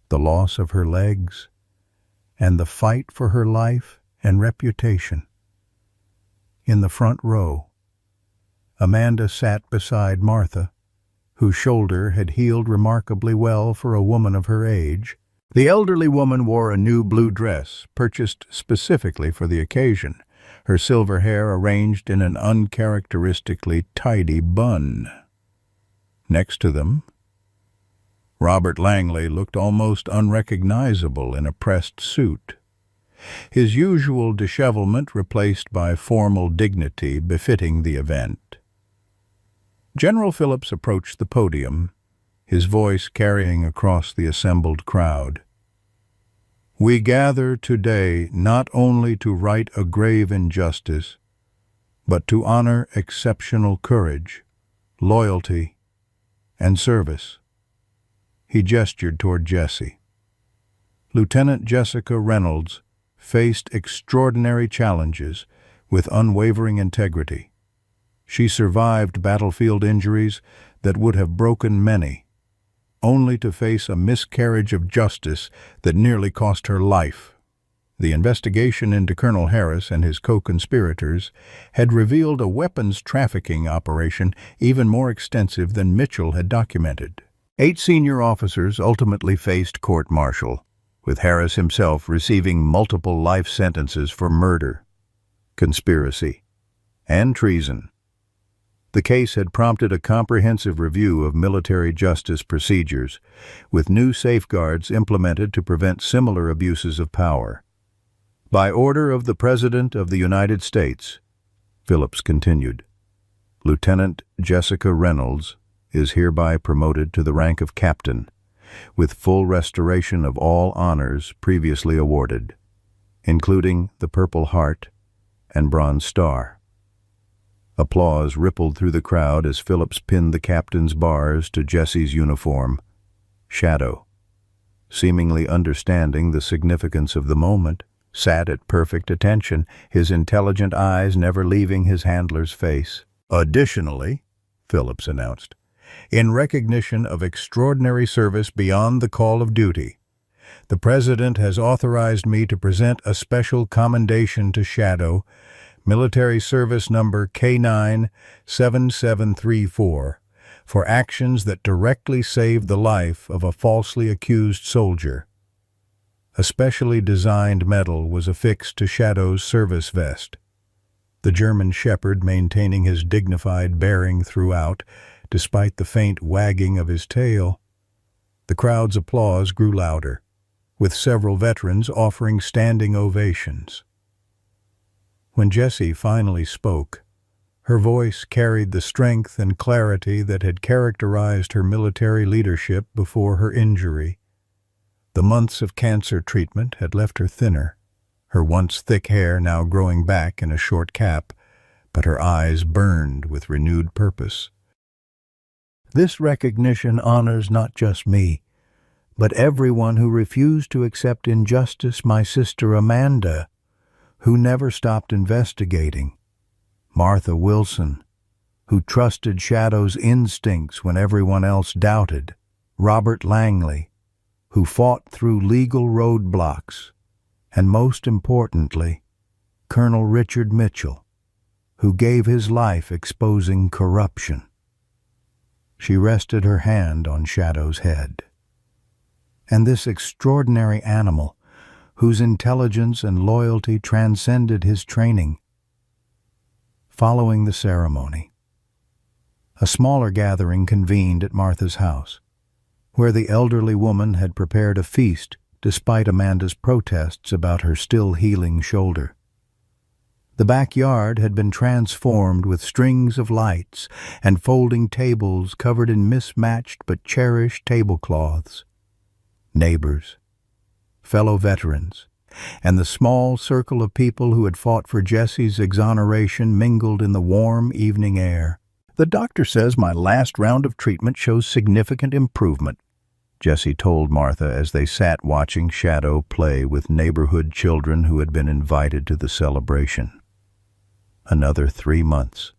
The loss of her legs, and the fight for her life and reputation. In the front row, Amanda sat beside Martha, whose shoulder had healed remarkably well for a woman of her age. The elderly woman wore a new blue dress, purchased specifically for the occasion, her silver hair arranged in an uncharacteristically tidy bun. Next to them, Robert Langley looked almost unrecognizable in a pressed suit, his usual dishevelment replaced by formal dignity befitting the event. General Phillips approached the podium, his voice carrying across the assembled crowd. "We gather today not only to right a grave injustice, but to honor exceptional courage, loyalty, and service." He gestured toward Jessie. Lieutenant Jessica Reynolds faced extraordinary challenges with unwavering integrity. She survived battlefield injuries that would have broken many, only to face a miscarriage of justice that nearly cost her life. The investigation into Colonel Harris and his co-conspirators had revealed a weapons trafficking operation even more extensive than Mitchell had documented. 8 senior officers ultimately faced court-martial, with Harris himself receiving multiple life sentences for murder, conspiracy, and treason. The case had prompted a comprehensive review of military justice procedures, with new safeguards implemented to prevent similar abuses of power. By order of the President of the United States, Phillips continued, Lieutenant Jessica Reynolds is hereby promoted to the rank of captain, with full restoration of all honors previously awarded, including the Purple Heart and Bronze Star. Applause rippled through the crowd as Phillips pinned the captain's bars to Jessie's uniform, Shadow, seemingly understanding the significance of the moment, sat at perfect attention, his intelligent eyes never leaving his handler's face. "Additionally," Phillips announced, "in recognition of extraordinary service beyond the call of duty, the President has authorized me to present a special commendation to Shadow, Military Service Number K9-7734, for actions that directly saved the life of a falsely accused soldier. A specially designed medal was affixed to Shadow's service vest, the German shepherd maintaining his dignified bearing throughout, despite the faint wagging of his tail. The crowd's applause grew louder, with several veterans offering standing ovations. When Jessie finally spoke, her voice carried the strength and clarity that had characterized her military leadership before her injury. The months of cancer treatment had left her thinner, her once thick hair now growing back in a short cap, but her eyes burned with renewed purpose. "This recognition honors not just me, but everyone who refused to accept injustice, my sister Amanda, who never stopped investigating, Martha Wilson, who trusted Shadow's instincts when everyone else doubted, Robert Langley, who fought through legal roadblocks, and most importantly, Colonel Richard Mitchell, who gave his life exposing corruption. She rested her hand on Shadow's head. And this extraordinary animal, whose intelligence and loyalty transcended his training. Following the ceremony, a smaller gathering convened at Martha's house, where the elderly woman had prepared a feast despite Amanda's protests about her still healing shoulder. The backyard had been transformed with strings of lights and folding tables covered in mismatched but cherished tablecloths. Neighbors, fellow veterans, and the small circle of people who had fought for Jesse's exoneration mingled in the warm evening air. "The doctor says my last round of treatment shows significant improvement," Jesse told Martha as they sat watching Shadow play with neighborhood children who had been invited to the celebration. "Another 3 months,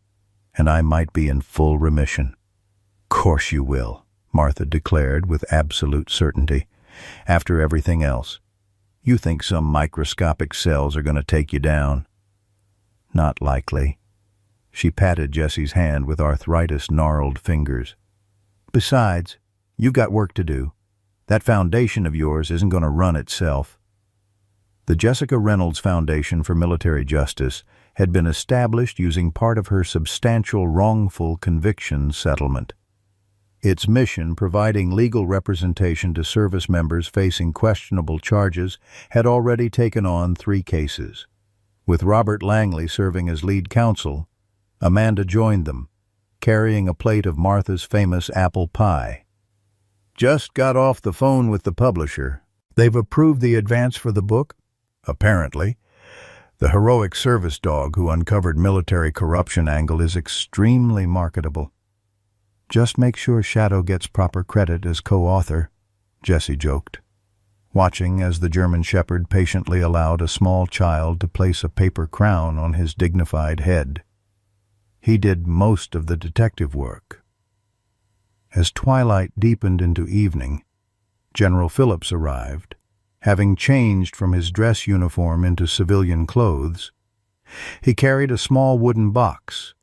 and I might be in full remission." "Course you will," Martha declared with absolute certainty. "After everything else, you think some microscopic cells are going to take you down?" "Not likely." She patted Jesse's hand with arthritis-gnarled fingers. "Besides, you've got work to do. That foundation of yours isn't going to run itself." The Jessica Reynolds Foundation for Military Justice had been established using part of her substantial wrongful conviction settlement. Its mission, providing legal representation to service members facing questionable charges, had already taken on 3 cases. With Robert Langley serving as lead counsel, Amanda joined them, carrying a plate of Martha's famous apple pie. "Just got off the phone with the publisher. They've approved the advance for the book, apparently. The heroic service dog who uncovered military corruption angle is extremely marketable. Just make sure Shadow gets proper credit as co-author," Jesse joked, watching as the German Shepherd patiently allowed a small child to place a paper crown on his dignified head. He did most of the detective work. As twilight deepened into evening, General Phillips arrived, having changed from his dress uniform into civilian clothes. He carried a small wooden box,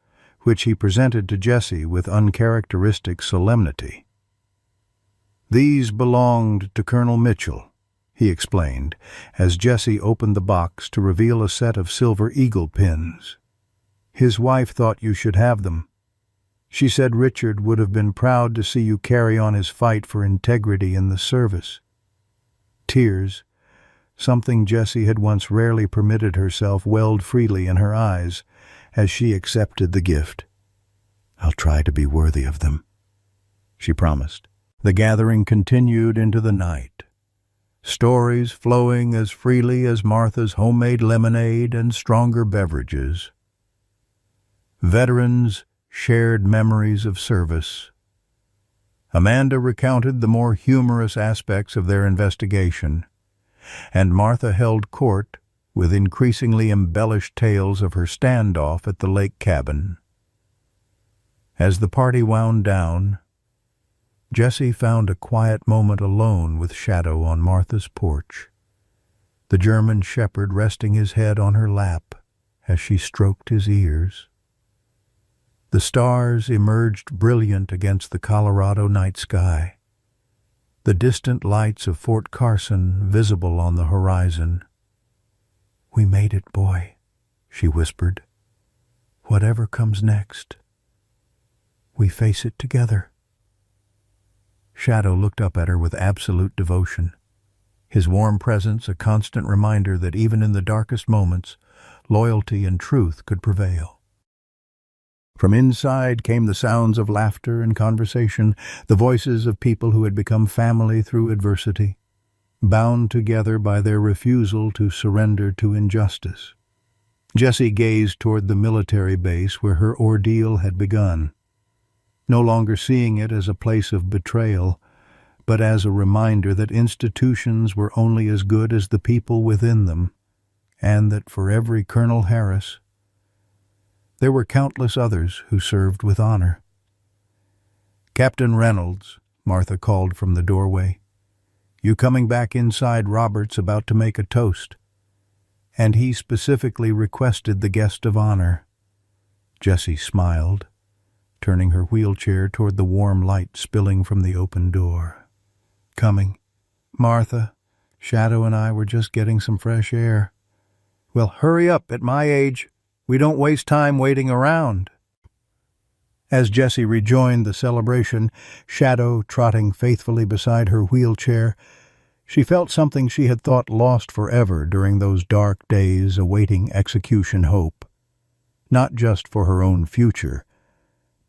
which he presented to Jesse with uncharacteristic solemnity. "These belonged to Colonel Mitchell," he explained, as Jesse opened the box to reveal a set of silver eagle pins. "His wife thought you should have them. She said Richard would have been proud to see you carry on his fight for integrity in the service." Tears, something Jessie had once rarely permitted herself, welled freely in her eyes as she accepted the gift. "I'll try to be worthy of them," she promised. The gathering continued into the night, stories flowing as freely as Martha's homemade lemonade and stronger beverages. Veterans shared memories of service. Amanda recounted the more humorous aspects of their investigation, and Martha held court with increasingly embellished tales of her standoff at the lake cabin. As the party wound down, Jessie found a quiet moment alone with Shadow on Martha's porch, the German Shepherd resting his head on her lap as she stroked his ears. The stars emerged brilliant against the Colorado night sky, the distant lights of Fort Carson visible on the horizon. "We made it, boy," she whispered. "Whatever comes next, we face it together." Shadow looked up at her with absolute devotion, his warm presence a constant reminder that even in the darkest moments, loyalty and truth could prevail. From inside came the sounds of laughter and conversation, the voices of people who had become family through adversity, bound together by their refusal to surrender to injustice. Jessie gazed toward the military base where her ordeal had begun, no longer seeing it as a place of betrayal, but as a reminder that institutions were only as good as the people within them, and that for every Colonel Harris, there were countless others who served with honor. "Captain Reynolds," Martha called from the doorway, "you coming back inside? Robert's about to make a toast, and he specifically requested the guest of honor." Jessie smiled, turning her wheelchair toward the warm light spilling from the open door. "Coming. Martha, Shadow and I were just getting some fresh air." "Well, hurry up. At my age, we don't waste time waiting around." As Jessie rejoined the celebration, Shadow trotting faithfully beside her wheelchair, she felt something she had thought lost forever during those dark days awaiting execution hope. Not just for her own future,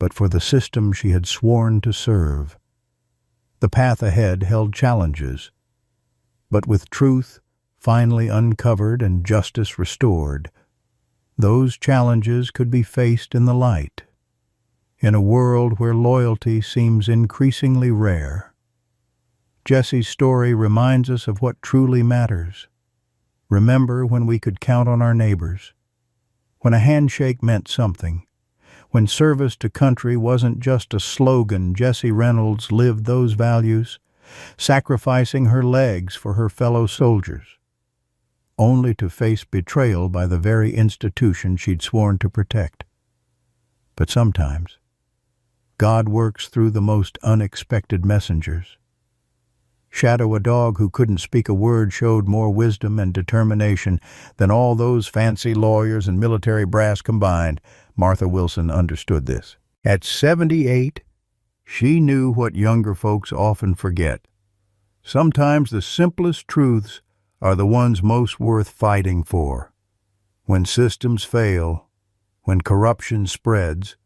but for the system she had sworn to serve. The path ahead held challenges, but with truth finally uncovered and justice restored, those challenges could be faced in the light. In a world where loyalty seems increasingly rare, Jessie's story reminds us of what truly matters. Remember when we could count on our neighbors, when a handshake meant something, when service to country wasn't just a slogan. Jessie Reynolds lived those values, sacrificing her legs for her fellow soldiers, only to face betrayal by the very institution she'd sworn to protect. But sometimes, God works through the most unexpected messengers. Shadow, a dog who couldn't speak a word, showed more wisdom and determination than all those fancy lawyers and military brass combined. Martha Wilson understood this. At 78, she knew what younger folks often forget. Sometimes the simplest truths are the ones most worth fighting for. When systems fail, when corruption spreads,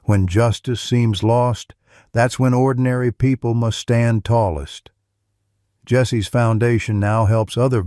when justice seems lost, that's when ordinary people must stand tallest. Jessie's foundation now helps other